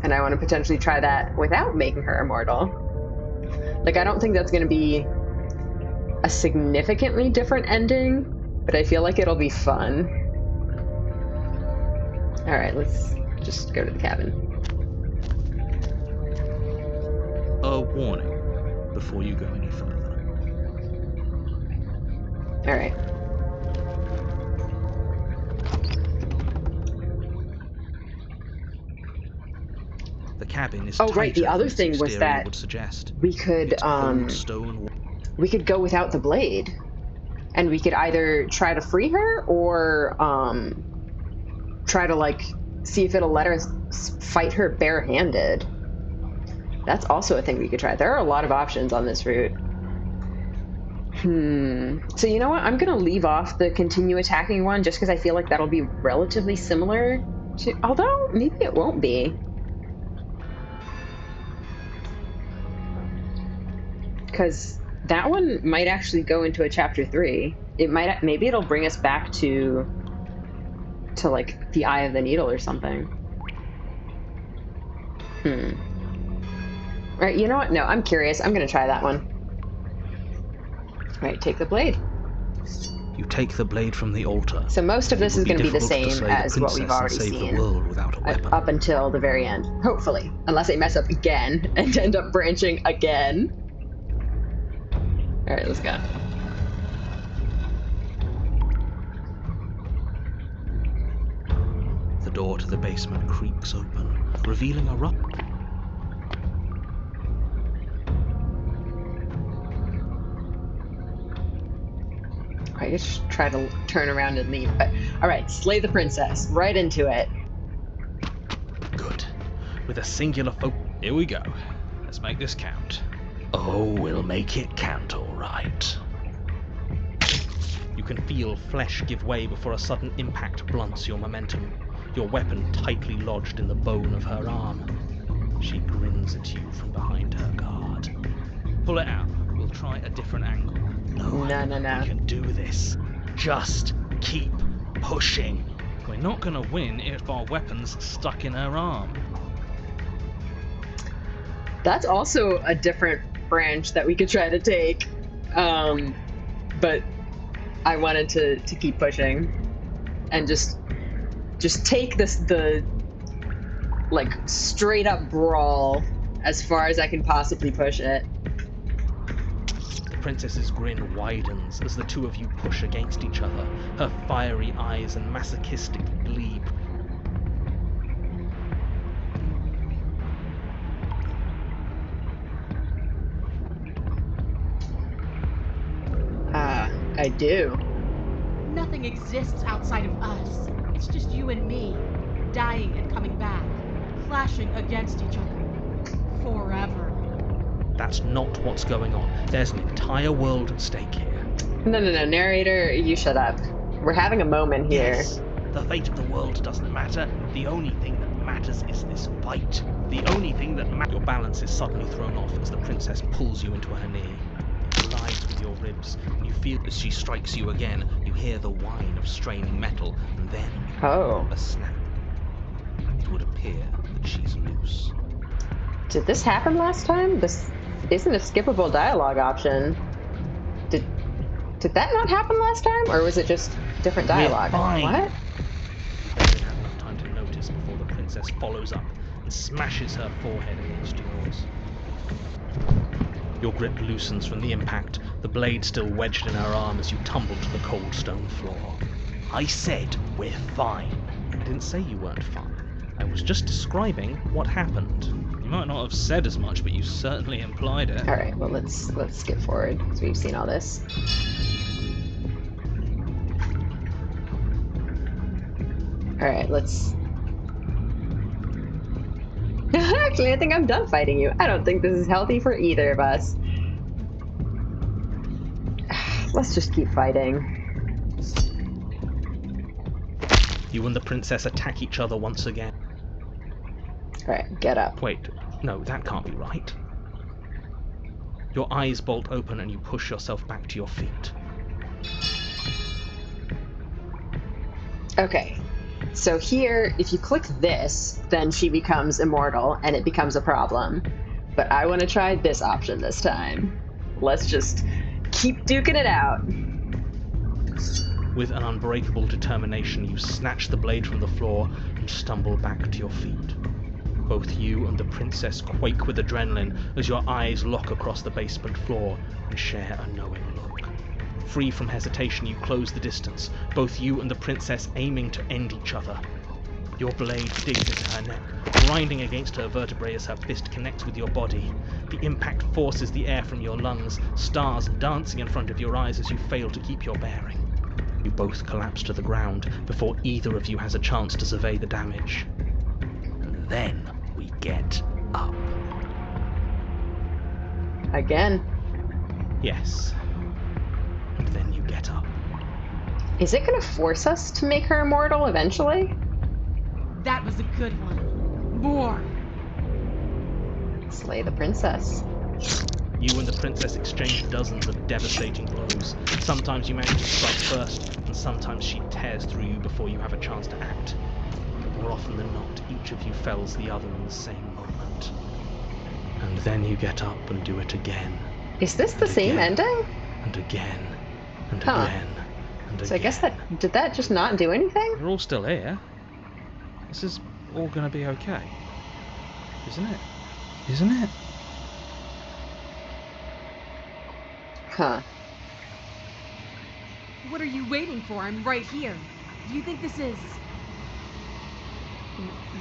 And I want to potentially try that without making her immortal. Like, I don't think that's going to be a significantly different ending, but I feel like it'll be fun. Alright, let's just go to the cabin. A warning before you go any further. All right. The cabin is Oh, right. The tighter other than its thing was exterior that would suggest. we could It's cold stone. we could go without the blade, and we could either try to free her or try to like see if it'll let us fight her barehanded. That's also a thing we could try. There are a lot of options on this route. So you know what? I'm gonna leave off the continue attacking one just because I feel like that'll be relatively similar to, although maybe it won't be. Because that one might actually go into a chapter 3. Maybe it'll bring us back to like the Eye of the Needle or something. Right, you know what? No, I'm curious. I'm gonna try that one. Right, take the blade. You take the blade from the altar. So most of this is going to be the same as what we've already save seen. The world without a weapon. Up until the very end. Hopefully. Unless I mess up again and end up branching again. Alright, let's go. The door to the basement creaks open, revealing a rough... I just try to turn around and leave, but alright, slay the princess. Right into it. Good. With a singular focus. Here we go. Let's make this count. Oh, we'll make it count, all right. You can feel flesh give way before a sudden impact blunts your momentum, your weapon tightly lodged in the bone of her arm. She grins at you from behind her guard. Pull it out. We'll try a different angle. No. We can do this. Just keep pushing. We're not gonna win if our weapon's stuck in her arm. That's also a different branch that we could try to take. But I wanted to keep pushing and just take the like straight up brawl as far as I can possibly push it. The princess's grin widens as the two of you push against each other, her fiery eyes and masochistic glee. I do. Nothing exists outside of us. It's just you and me, dying and coming back, clashing against each other. Forever. That's not what's going on. There's an entire world at stake here. No, narrator, you shut up. We're having a moment here. Yes, the fate of the world doesn't matter. The only thing that matters is this fight. The only thing that matters. Your balance is suddenly thrown off as the princess pulls you into her knee. It collides with your ribs, and you feel as she strikes you again. You hear the whine of straining metal, and then a snap. It would appear that she's loose. Did this happen last time? This isn't a skippable dialogue option. Did that not happen last time, or was it just different dialogue? We're fine. What? You barely have enough time to notice before the princess follows up and smashes her forehead against yours. Your grip loosens from the impact, the blade still wedged in her arm as you tumble to the cold stone floor. I said we're fine. I didn't say you weren't fine. I was just describing what happened. You might not have said as much, but you certainly implied it. All right, well let's skip forward because we've seen all this. All right, let's. Actually, I think I'm done fighting you. I don't think this is healthy for either of us. Let's just keep fighting. You and the princess attack each other once again. Alright, get up. Wait, no, that can't be right. Your eyes bolt open and you push yourself back to your feet. Okay, so here, if you click this, then she becomes immortal and it becomes a problem. But I want to try this option this time. Let's just keep duking it out. With an unbreakable determination, you snatch the blade from the floor and stumble back to your feet. Both you and the princess quake with adrenaline as your eyes lock across the basement floor and share a knowing look. Free from hesitation, you close the distance, both you and the princess aiming to end each other. Your blade digs into her neck, grinding against her vertebrae as her fist connects with your body. The impact forces the air from your lungs, stars dancing in front of your eyes as you fail to keep your bearing. You both collapse to the ground before either of you has a chance to survey the damage. And then we get up. Again. Yes. And then you get up. Is it going to force us to make her immortal eventually? That was a good one. More. Slay the princess. You and the princess exchange dozens of devastating blows. Sometimes you manage to strike first, and sometimes she tears through you before you have a chance to act. But more often than not, each of you fells the other in the same moment. And then you get up and do it again. Is this the same ending? And again. And again. And again. So I guess did that just not do anything? You're all still here. This is all gonna be okay. Isn't it? Isn't it? Huh. What are you waiting for? I'm right here. Do you think this is...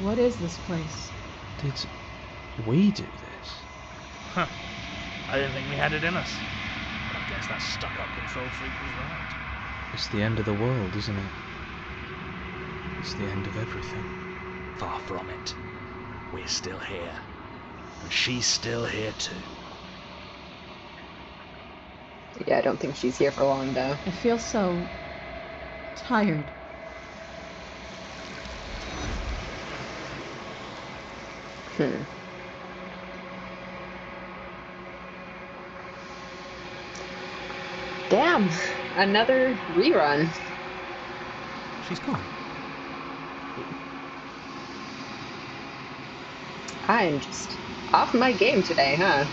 What is this place? Did we do this? Huh. I didn't think we had it in us. But I guess that stuck-up control freak was right. It's the end of the world, isn't it? It's the end of everything. Far from it. We're still here. And she's still here too. Yeah, I don't think she's here for long, though. I feel so... tired. Damn. Another rerun. She's gone. I'm just off my game today, huh?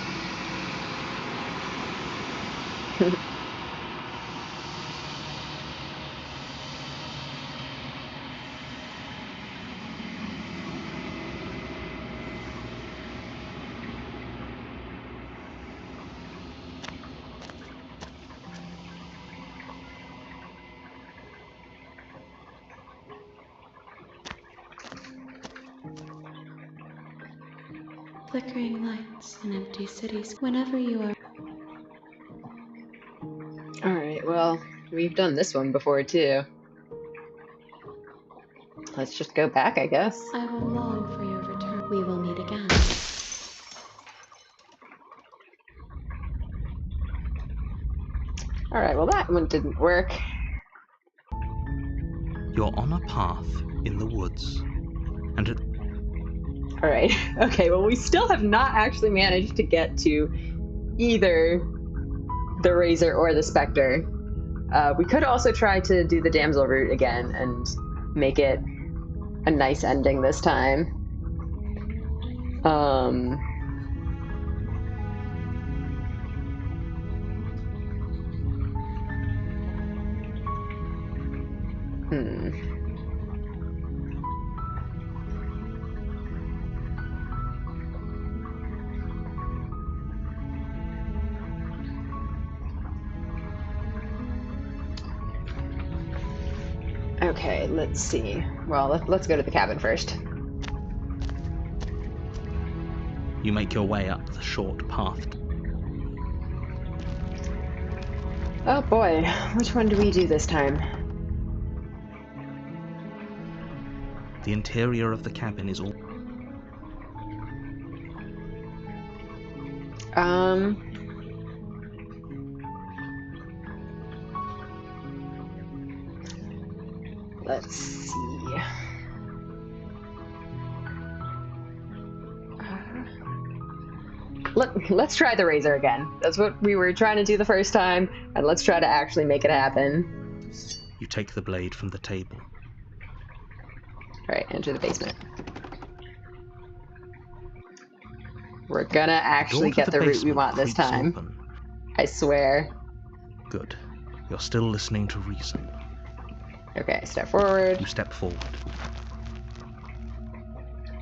Flickering lights in empty cities whenever you are. Alright, well, we've done this one before, too. Let's just go back, I guess. I will long for your return. We will meet again. Alright, well that one didn't work. You're on a path in the woods. And at... Alright, okay, well we still have not actually managed to get to either the Razor or the Spectre. We could also try to do the Damsel route again and make it a nice ending this time. Okay, let's see. Well, let's go to the cabin first. You make your way up the short path. Oh boy, which one do we do this time? The interior of the cabin is all... Let's see. Let's try the Razor again. That's what we were trying to do the first time, and let's try to actually make it happen. You take the blade from the table. Alright, enter the basement. We're gonna actually get the route we want this time. Open. I swear. Good. You're still listening to reason. Okay, step forward. You step forward.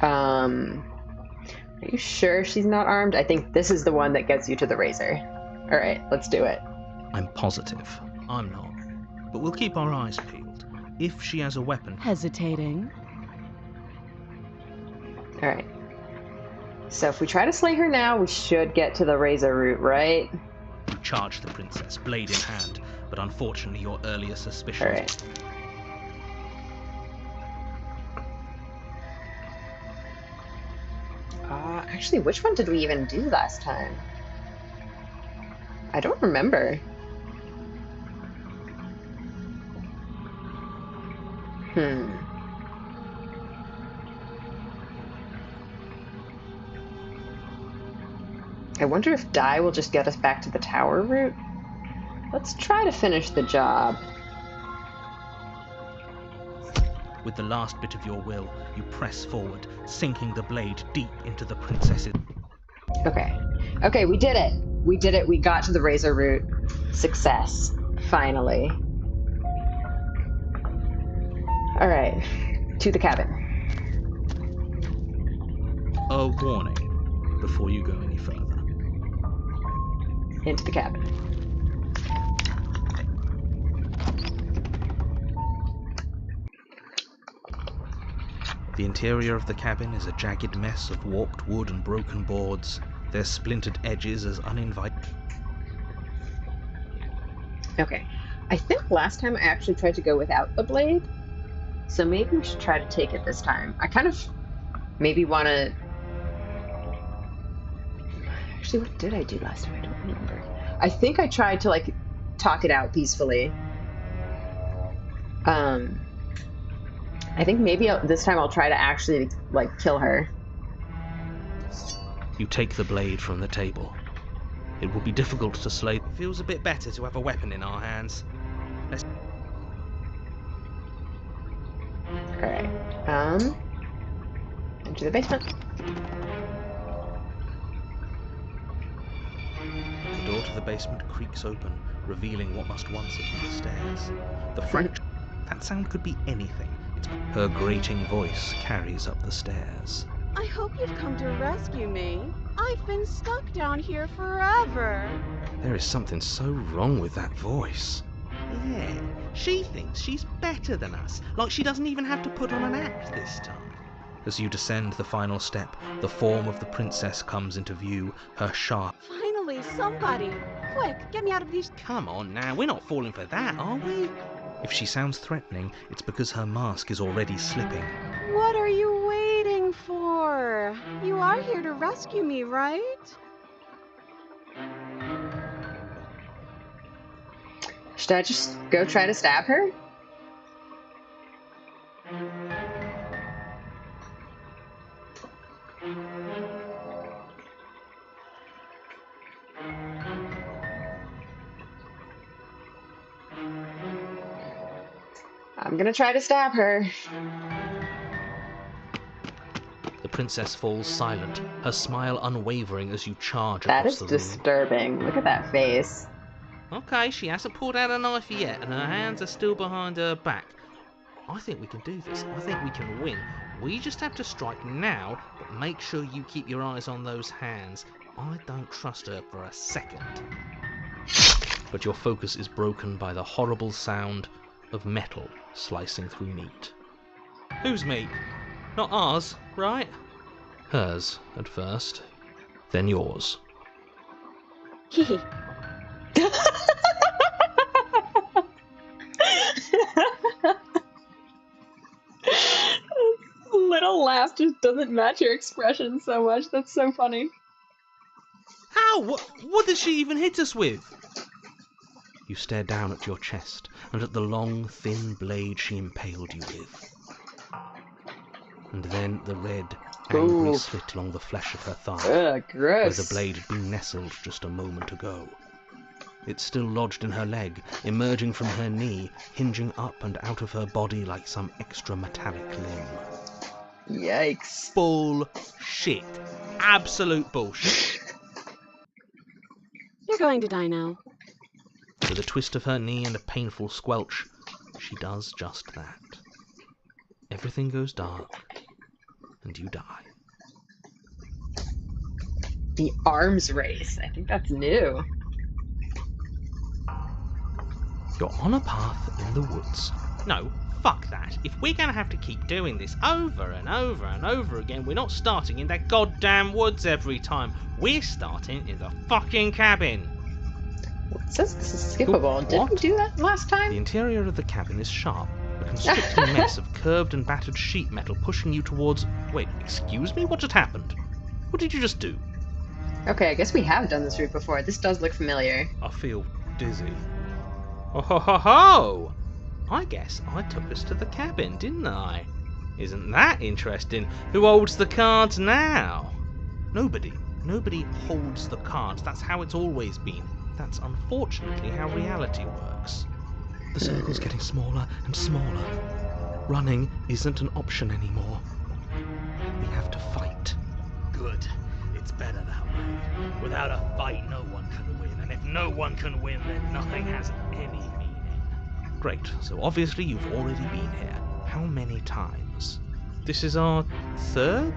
Are you sure she's not armed? I think this is the one that gets you to the razor. Alright, let's do it. I'm positive. I'm not. But we'll keep our eyes peeled. If she has a weapon... Hesitating. Alright. So if we try to slay her now, we should get to the razor root, right? You charge the princess, blade in hand, but unfortunately your earlier suspicions... Alright. Actually, which one did we even do last time? I don't remember. I wonder if die will just get us back to the tower route. Let's try to finish the job. With the last bit of your will, you press forward, sinking the blade deep into the princess's... Okay. Okay, we did it! We did it, we got to the razor root. Success. Finally. Alright, to the cabin. A warning, before you go any further. Into the cabin. The interior of the cabin is a jagged mess of warped wood and broken boards, their splintered edges as uninviting. Okay. I think last time I actually tried to go without the blade, so maybe we should try to take it this time. I kind of maybe want to... Actually, what did I do last time? I don't remember. I think I tried to, like, talk it out peacefully. I think maybe this time I'll try to actually, like, kill her. You take the blade from the table. It will be difficult to slay. It feels a bit better to have a weapon in our hands. Alright. Into the basement. The door to the basement creaks open, revealing what must once have been the stairs. The fracture... That sound could be anything. Her grating voice carries up the stairs. I hope you've come to rescue me. I've been stuck down here forever. There is something so wrong with that voice. Yeah, she thinks she's better than us, like she doesn't even have to put on an act this time. As you descend the final step, the form of the princess comes into view, her sharp... Finally, somebody! Quick, get me out of these... Come on now, we're not falling for that, are we? If she sounds threatening, it's because her mask is already slipping. What are you waiting for? You are here to rescue me, right? Should I just go try to stab her? I'm gonna try to stab her. The princess falls silent, her smile unwavering as you charge That across is the room. disturbing. Look at that face. Okay, she hasn't pulled out a knife yet, and her hands are still behind her back. I think we can do this. I think we can win. We just have to strike now, but make sure you keep your eyes on those hands. I don't trust her for a second. But your focus is broken by the horrible sound of metal slicing through meat. Whose meat? Not ours, right? Hers, at first. Then yours. Hee. Little laugh just doesn't match your expression so much. That's so funny. How? What did she even hit us with? You stare down at your chest and at the long, thin blade she impaled you with. And then the red, angry Ooh. slit along the flesh of her thigh, Ugh, where gross. the blade had been nestled just a moment ago. It's still lodged in her leg, emerging from her knee, hinging up and out of her body like some extra metallic limb. Yikes. Bullshit. Absolute bullshit. You're going to die now. With a twist of her knee and a painful squelch, she does just that. Everything goes dark, and you die. The arms race. I think that's new. You're on a path in the woods. No, fuck that. If we're going to have to keep doing this over and over and over again, we're not starting in that goddamn woods every time. We're starting in the fucking cabin. It says this is skippable. Did we do that last The time? interior of the cabin is sharp, a constricting mess of curved and battered sheet metal pushing you towards... Wait, excuse me? What just happened? What did you just do? Okay, I guess we have done this route before. This does look familiar. I feel dizzy. Oh ho ho ho! I guess I took us to the cabin, didn't I? Isn't that interesting? Who holds the cards now? Nobody. Nobody holds the cards. That's how it's always been. That's unfortunately how reality works. The circle's getting smaller and smaller. Running isn't an option anymore. We have to fight. Good. It's better that way. Without a fight, no one can win. And if no one can win, then nothing has any meaning. Great, so obviously you've already been here. How many times? This is our third?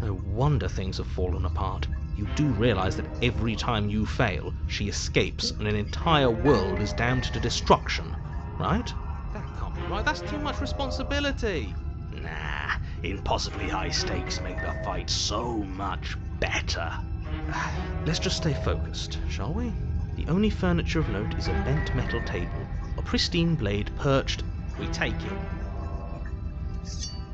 No wonder things have fallen apart. You do realise that every time you fail, she escapes and an entire world is damned to destruction, right? That can't be right, that's too much responsibility. Nah, impossibly high stakes make the fight so much better. Let's just stay focused, shall we? The only furniture of note is a bent metal table, a pristine blade perched. We take it.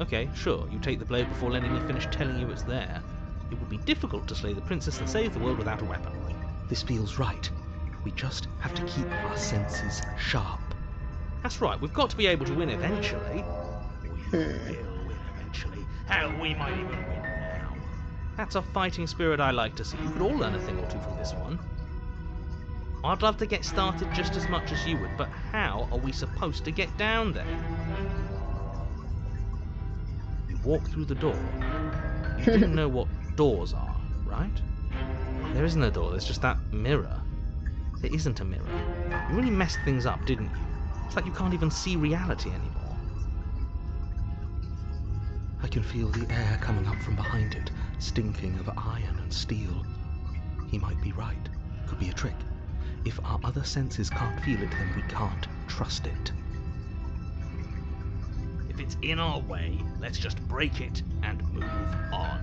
Okay, sure, you take the blade before letting me finish telling you it's there. It would be difficult to slay the princess and save the world without a weapon. This feels right. We just have to keep our senses sharp. That's right, we've got to be able to win eventually. We will win eventually. Hell, we might even win now. That's a fighting spirit I like to see. You could all learn a thing or two from this one. I'd love to get started just as much as you would, but how are we supposed to get down there? You walk through the door. You didn't know what doors are, right? There isn't a door, there's just that mirror. There isn't a mirror. You really messed things up, didn't you? It's like you can't even see reality anymore. I can feel the air coming up from behind it, stinking of iron and steel. He might be right. Could be a trick. If our other senses can't feel it, then we can't trust it. If it's in our way, let's just break it and move on.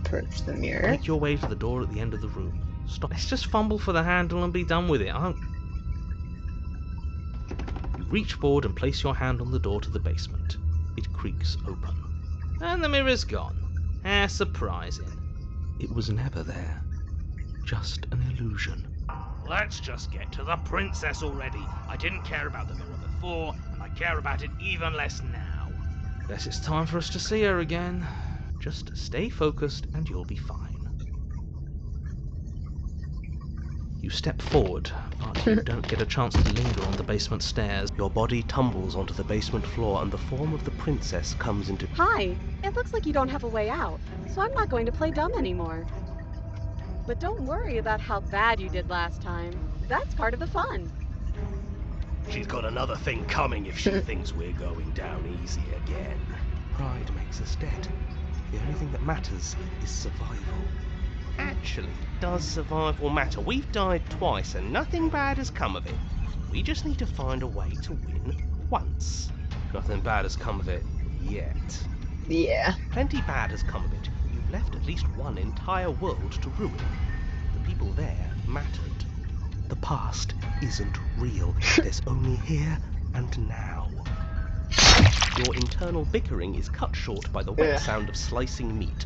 Approach the mirror. Make your way to the door at the end of the room. Stop. Let's just fumble for the handle and be done with it. You reach forward and place your hand on the door to the basement. It creaks open. And the mirror's gone. How surprising. It was never there. Just an illusion. Let's just get to the princess already. I didn't care about the mirror before, and I care about it even less now. Guess it's time for us to see her again. Just stay focused and you'll be fine. You step forward, but you don't get a chance to linger on the basement stairs. Your body tumbles onto the basement floor and the form of the princess comes into... Hi, it looks like you don't have a way out, so I'm not going to play dumb anymore. But don't worry about how bad you did last time. That's part of the fun. She's got another thing coming if she thinks we're going down easy again. Pride makes us dead. The only thing that matters is survival. Actually, does survival matter? We've died twice and nothing bad has come of it. We just need to find a way to win once. Nothing bad has come of it yet. Yeah. Plenty bad has come of it. You've left at least one entire world to ruin. The people there mattered. The past isn't real. There's only here and now. Your internal bickering is cut short by the wet sound of slicing meat.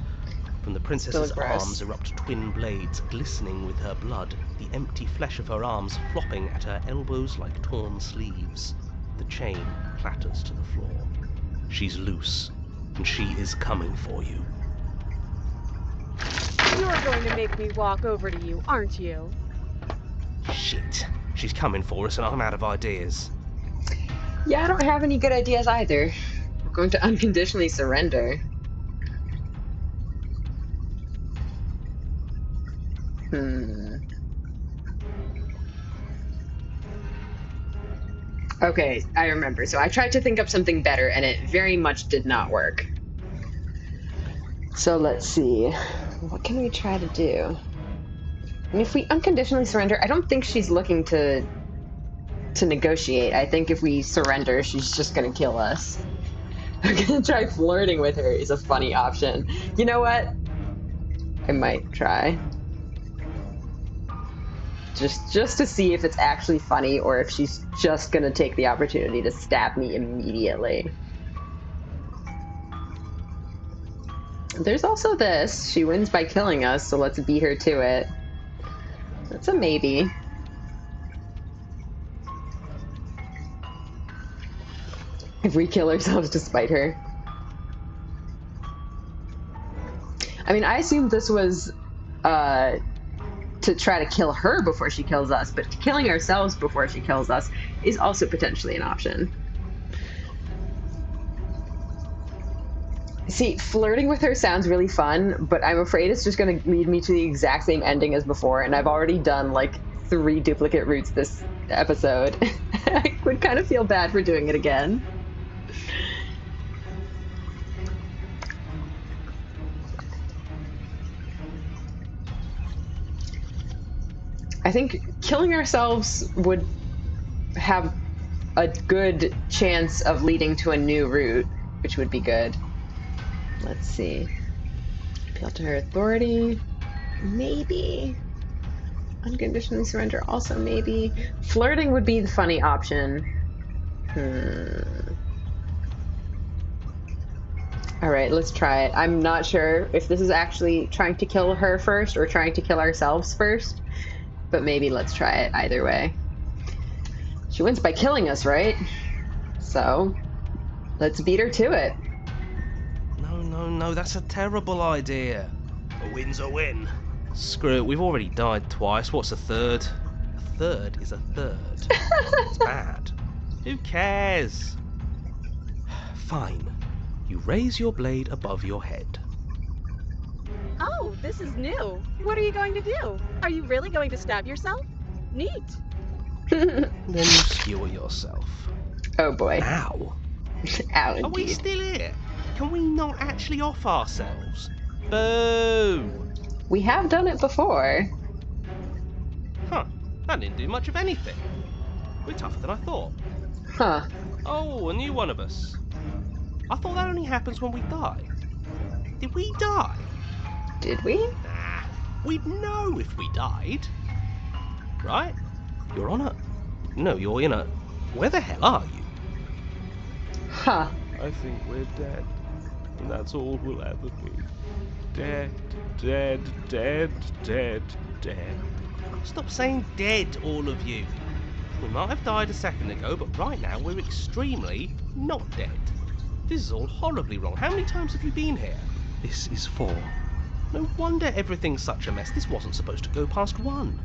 From the princess's arms erupt twin blades, glistening with her blood, the empty flesh of her arms flopping at her elbows like torn sleeves. The chain clatters to the floor. She's loose, and she is coming for you. You're going to make me walk over to you, aren't you? Shit. She's coming for us and I'm out of ideas. Yeah, I don't have any good ideas either. We're going to unconditionally surrender. Okay, I remember. So I tried to think up something better, and it very much did not work. So let's see. What can we try to do? And if we unconditionally surrender, I don't think she's looking to negotiate. I think if we surrender, she's just going to kill us. I'm going to try flirting with her is a funny option. You know what? I might try. Just to see if it's actually funny or if she's just going to take the opportunity to stab me immediately. There's also this. She wins by killing us, so let's beat her to it. That's a maybe. If we kill ourselves to spite her. I mean, I assumed this was to try to kill her before she kills us, but killing ourselves before she kills us is also potentially an option. See, flirting with her sounds really fun, but I'm afraid it's just going to lead me to the exact same ending as before, and I've already done like 3 duplicate routes this episode. I would kind of feel bad for doing it again. I think killing ourselves would have a good chance of leading to a new route, which would be good. Let's see. Appeal to her authority. Maybe. Unconditionally surrender also maybe. Flirting would be the funny option. Alright, let's try it. I'm not sure if this is actually trying to kill her first or trying to kill ourselves first. But maybe let's try it either way. She wins by killing us, right? So, let's beat her to it. No, that's a terrible idea. A win's a win. Screw it, we've already died twice. What's a third? A third is a third. It's bad. Who cares? Fine. You raise your blade above your head. Oh, this is new. What are you going to do? Are you really going to stab yourself? Neat. Then you skewer yourself. Oh boy. Ow. Ow, indeed. Are we still here? Can we not actually off ourselves? Boo! We have done it before. Huh. That didn't do much of anything. We're tougher than I thought. Huh. Oh, a new one of us. I thought that only happens when we die. Did we die? Did we? Nah. We'd know if we died. Right? You're on it. No, you're in it. Where the hell are you? Huh. I think we're dead. And that's all we'll ever be. Dead, dead, dead, dead, dead. Stop saying dead, all of you. We might have died a second ago, but right now we're extremely not dead. This is all horribly wrong. How many times have you been here? This is 4. No wonder everything's such a mess. This wasn't supposed to go past 1.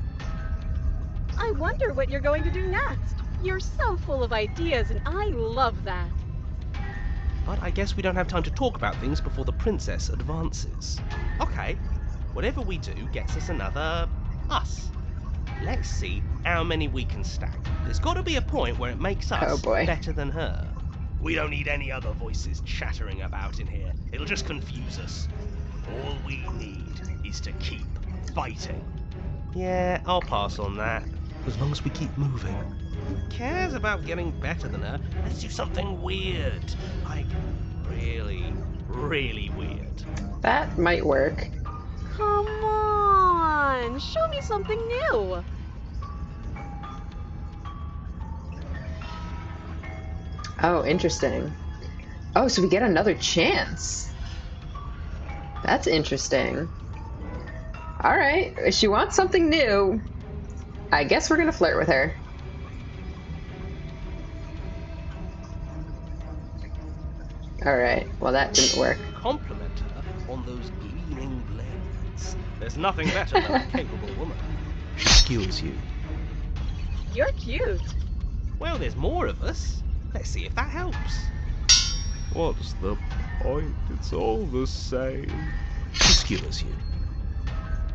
I wonder what you're going to do next. You're so full of ideas, and I love that. But I guess we don't have time to talk about things before the princess advances. Okay, whatever we do gets us another us. Let's see how many we can stack. There's got to be a point where it makes us better than her. We don't need any other voices chattering about in here. It'll just confuse us. All we need is to keep fighting. Yeah, I'll pass on that. As long as we keep moving. Who cares about getting better than her? Let's do something weird. Like, really, really weird. That might work. Come on, show me something new. Oh, interesting. Oh, so we get another chance. That's interesting. Alright, if she wants something new, I guess we're gonna flirt with her. Alright, well that didn't work. Compliment her on those gleaming blades. There's nothing better than a capable woman. She skewers you. You're cute. Well, there's more of us. Let's see if that helps. What's the point? It's all the same. She skewers you.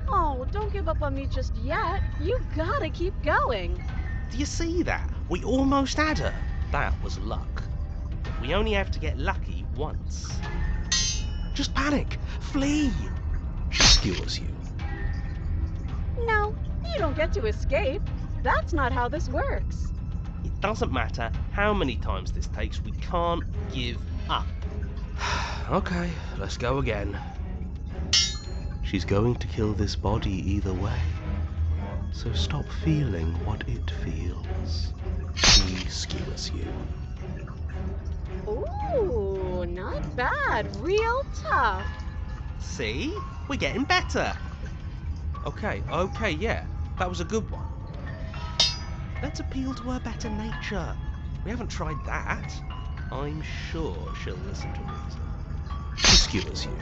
Oh, don't give up on me just yet. You gotta keep going. Do you see that? We almost had her. That was luck. We only have to get lucky once. Just panic! Flee! She skewers you. No, you don't get to escape. That's not how this works. It doesn't matter how many times this takes, we can't give up. Okay, let's go again. She's going to kill this body either way. So stop feeling what it feels. She skewers you. Ooh, not bad. Real tough. See? We're getting better. Okay, yeah. That was a good one. Let's appeal to her better nature. We haven't tried that. I'm sure she'll listen to reason. She skewers you.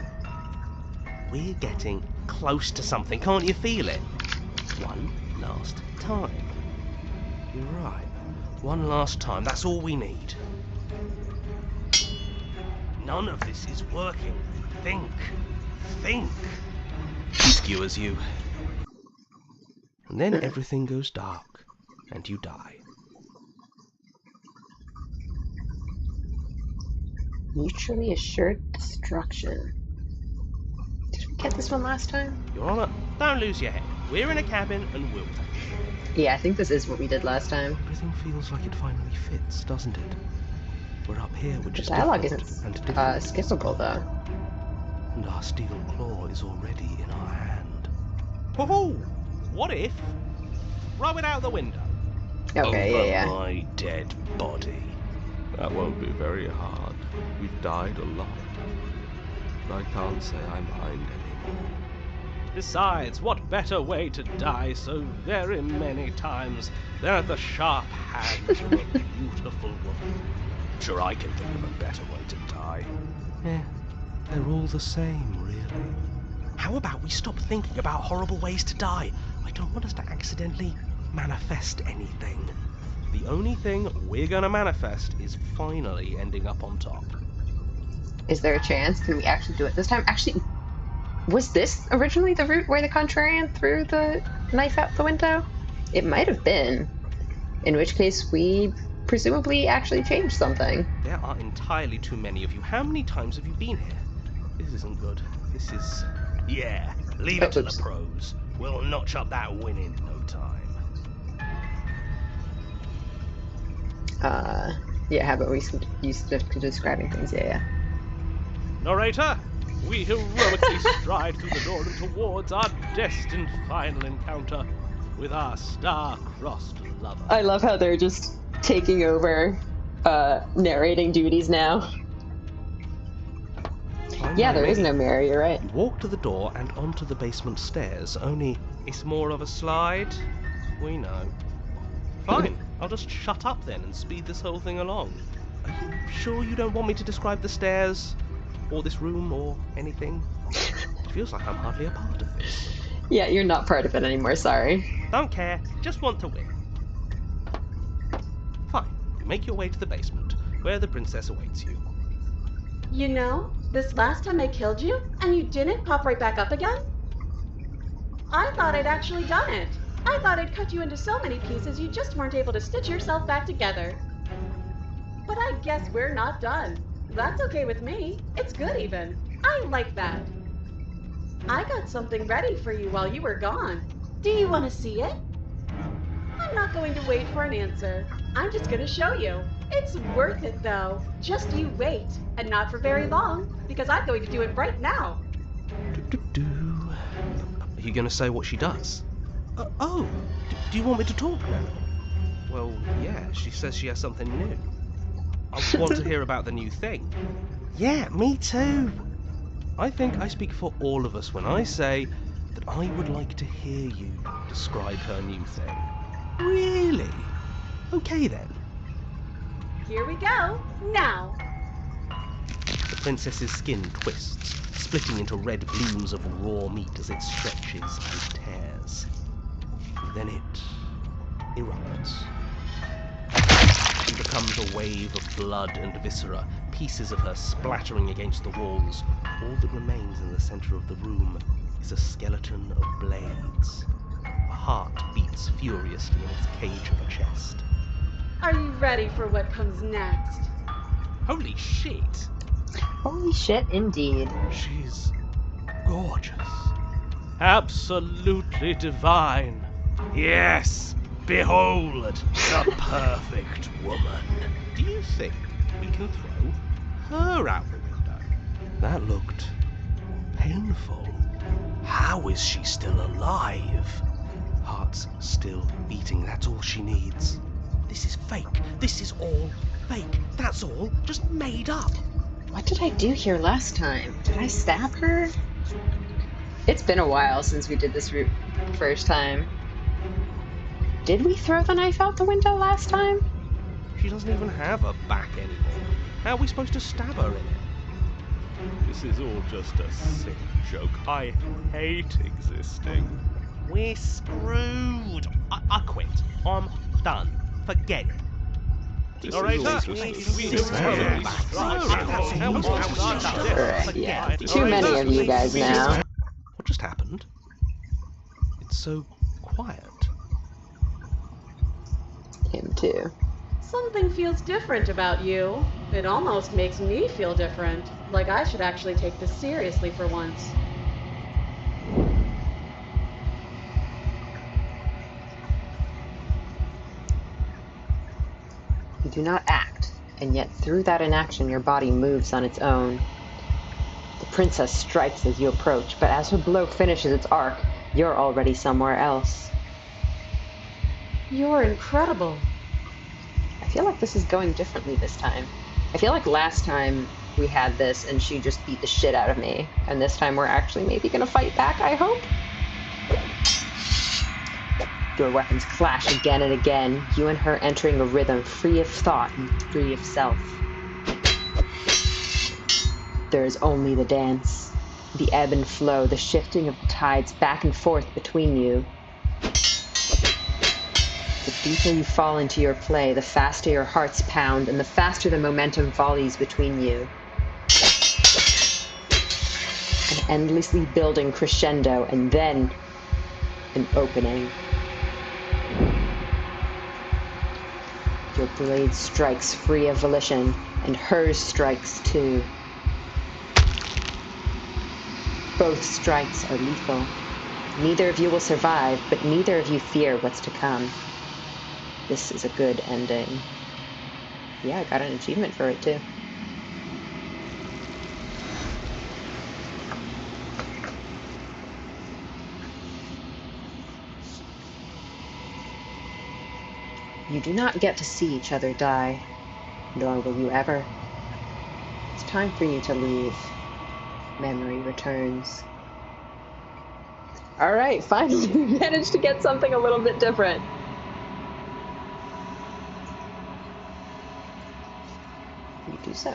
We're getting close to something. Can't you feel it? One last time. You're right. One last time. That's all we need. None of this is working. Think. She skewers you. And then everything goes dark, and you die. Mutually assured destruction. Did we get this one last time? Your Honor, don't lose your head. We're in a cabin, and we'll take it. Yeah, I think this is what we did last time. Everything feels like it finally fits, doesn't it? We're up here, which The is dialogue different isn't and different. skippable, though. And our steel claw is already in our hand. Woohoo! What if? Throw it out the window. Okay, yeah. My dead body. That won't be very hard. We've died a lot. But I can't say I mind anymore. Besides, what better way to die so very many times than at the sharp hands of a beautiful woman? Sure, I can think of a better way to die. Yeah, they're all the same, really. How about we stop thinking about horrible ways to die? I don't want us to accidentally manifest anything. The only thing we're gonna manifest is finally ending up on top. Is there a chance? Can we actually do it this time? Actually, was this originally the route where the contrarian threw the knife out the window? It might have been. In which case, we presumably actually changed something. There are entirely too many of you. How many times have you been here? This isn't good. This is... Yeah, leave it to the pros. We'll notch up that win in no time. Yeah, how about we use to describing things? Yeah. Narrator, we heroically stride through the door and towards our destined final encounter with our star-crossed lover. I love how they're just taking over narrating duties now. Yeah, there is no mirror, you're right. You walk to the door and onto the basement stairs, only it's more of a slide. We know. Fine, I'll just shut up then and speed this whole thing along. Are you sure you don't want me to describe the stairs, or this room, or anything? It feels like I'm hardly a part of this. Yeah, you're not part of it anymore, sorry. Don't care, just want to win. Fine, you make your way to the basement, where the princess awaits you. You know, this last time I killed you, and you didn't pop right back up again? I thought I'd actually done it. I thought I'd cut you into so many pieces you just weren't able to stitch yourself back together. But I guess we're not done. That's okay with me. It's good even. I like that. I got something ready for you while you were gone. Do you want to see it? I'm not going to wait for an answer. I'm just going to show you. It's worth it though. Just you wait. And not for very long, because I'm going to do it right now. Are you going to say what she does? Do you want me to talk now? Well, yeah, she says she has something new. I want to hear about the new thing. Yeah, me too. I think I speak for all of us when I say that I would like to hear you describe her new thing. Really? Okay then. Here we go. Now. The princess's skin twists, splitting into red blooms of raw meat as it stretches and tears. Then it erupts. She becomes a wave of blood and viscera, pieces of her splattering against the walls. All that remains in the center of the room is a skeleton of blades. A heart beats furiously in its cage of a chest. Are you ready for what comes next? Holy shit! Holy shit, indeed. She's gorgeous. Absolutely divine. Yes, behold, the perfect woman. Do you think we can throw her out the window? That looked painful. How is she still alive? Heart's still beating, that's all she needs. This is fake. This is all fake. That's all just made up. What did I do here last time? Did I stab her? It's been a while since we did this route first time. Did we throw the knife out the window last time? She doesn't even have a back anymore. How are we supposed to stab her in it? This is all just a sick joke. I hate existing. We're screwed. I quit. I'm done. Forget it. Alright, yeah. Too many of you guys now. What just happened? It's so quiet. Him too. Something feels different about you. It almost makes me feel different. Like I should actually take this seriously for once. You do not act, and yet through that inaction your body moves on its own. The princess strikes as you approach, but as her blow finishes its arc, you're already somewhere else. You're incredible. I feel like this is going differently this time. I feel like last time we had this and she just beat the shit out of me, and this time we're actually maybe gonna fight back, I hope? Your weapons clash again and again, you and her entering a rhythm free of thought and free of self. There is only the dance, the ebb and flow, the shifting of the tides back and forth between you. The deeper you fall into your play, the faster your hearts pound, and the faster the momentum volleys between you. An endlessly building crescendo, and then an opening. Your blade strikes free of volition, and hers strikes too. Both strikes are lethal. Neither of you will survive, but neither of you fear what's to come. This is a good ending. Yeah, I got an achievement for it too. You do not get to see each other die, nor will you ever. It's time for you to leave. Memory returns. All right, finally we managed to get something a little bit different. You do so.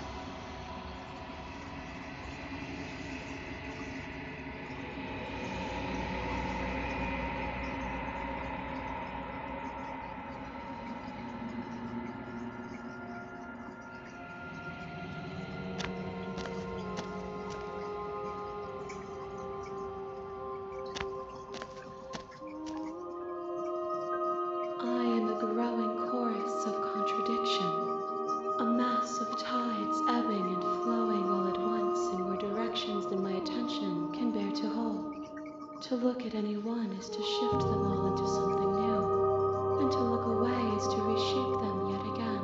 To look at any one is to shift them all into something new, and to look away is to reshape them yet again.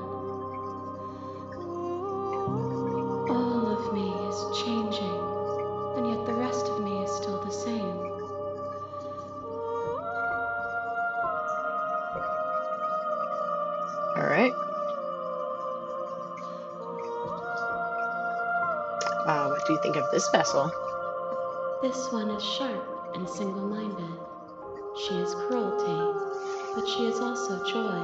All of me is changing, and yet the rest of me is still the same. All right. What do you think of this vessel? This one is sharp and single-minded. She is cruelty, but she is also joy.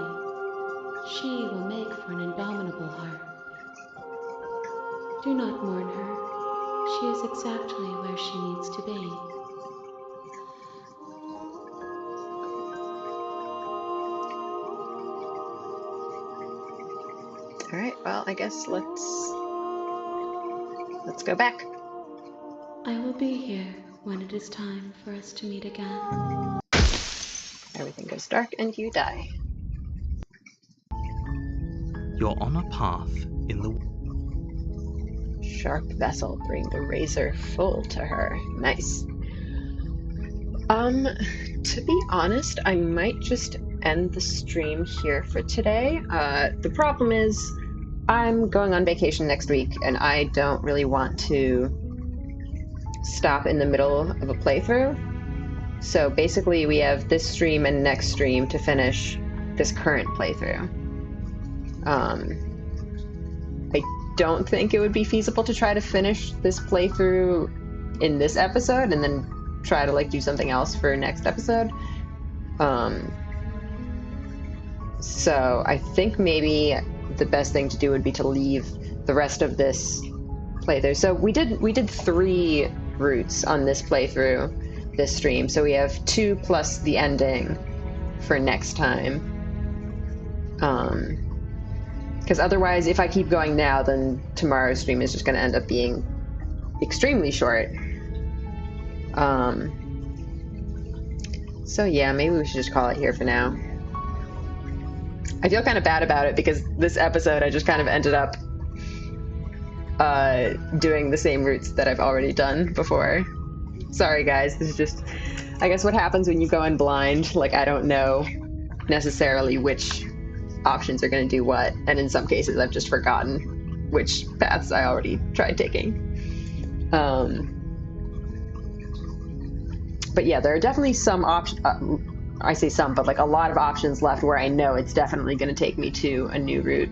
She will make for an indomitable heart. Do not mourn her. She is exactly where she needs to be. All right, well, I guess let's go back. I will be here when it is time for us to meet again. Everything goes dark and you die. You're on a path in the... Sharp vessel, bring the razor full to her. Nice. To be honest, I might just end the stream here for today. The problem is I'm going on vacation next week, and I don't really want to stop in the middle of a playthrough. So basically we have this stream and next stream to finish this current playthrough. I don't think it would be feasible to try to finish this playthrough in this episode and then try to like do something else for next episode. So I think maybe the best thing to do would be to leave the rest of this playthrough. So we did 3 routes on this playthrough, this stream. So we have 2 plus the ending for next time. Because otherwise, if I keep going now, then tomorrow's stream is just going to end up being extremely short. So yeah, maybe we should just call it here for now. I feel kind of bad about it because this episode I just kind of ended up doing the same routes that I've already done before. Sorry guys, this is just, I guess, what happens when you go in blind. Like, I don't know necessarily which options are going to do what, and in some cases I've just forgotten which paths I already tried taking. But yeah, there are definitely some options, I say some, but like a lot of options left where I know it's definitely going to take me to a new route.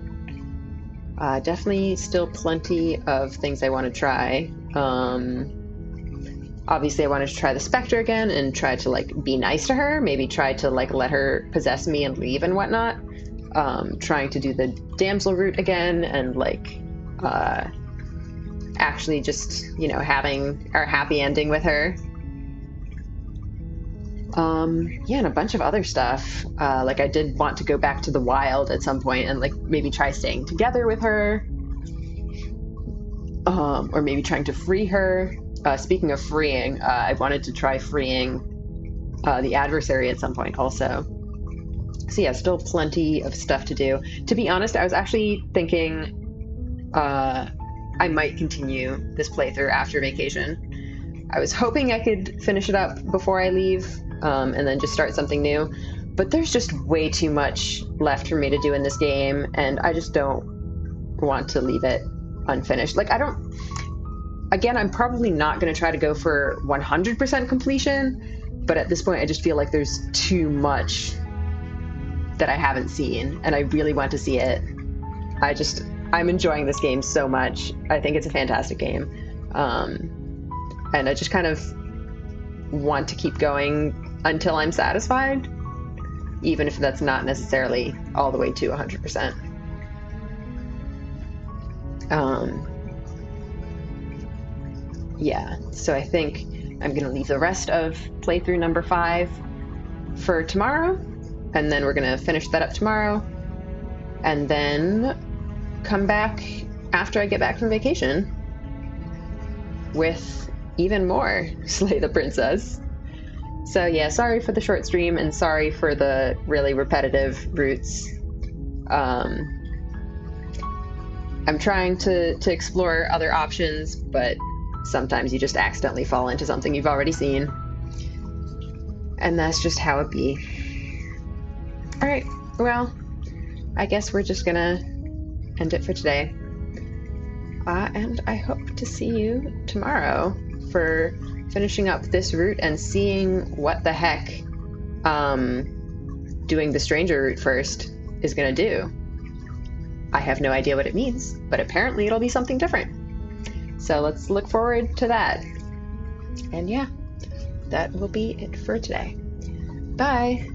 Definitely still plenty of things I want to try. Obviously I wanted to try the Spectre again and try to like be nice to her, maybe try to like let her possess me and leave and whatnot. Trying to do the damsel route again and like actually just, you know, having our happy ending with her. Yeah, and a bunch of other stuff. Like I did want to go back to the wild at some point and like maybe try staying together with her. Or maybe trying to free her. Speaking of freeing, I wanted to try freeing the adversary at some point also. So yeah, still plenty of stuff to do. To be honest, I was actually thinking I might continue this playthrough after vacation. I was hoping I could finish it up before I leave, and then just start something new. But there's just way too much left for me to do in this game, and I just don't want to leave it unfinished. Like, again, I'm probably not going to try to go for 100% completion, but at this point I just feel like there's too much that I haven't seen, and I really want to see it. I'm enjoying this game so much. I think it's a fantastic game. And I just kind of want to keep going until I'm satisfied, even if that's not necessarily all the way to 100%. Yeah, so I think I'm going to leave the rest of playthrough number 5 for tomorrow, and then we're going to finish that up tomorrow, and then come back after I get back from vacation with even more Slay the Princess. So yeah, sorry for the short stream, and sorry for the really repetitive routes. I'm trying to explore other options, but sometimes you just accidentally fall into something you've already seen. And that's just how it be. Alright, well, I guess we're just gonna end it for today. And I hope to see you tomorrow for finishing up this route and seeing what the heck doing the stranger route first is gonna do. I have no idea what it means, but apparently it'll be something different. So let's look forward to that. And yeah, that will be it for today. Bye!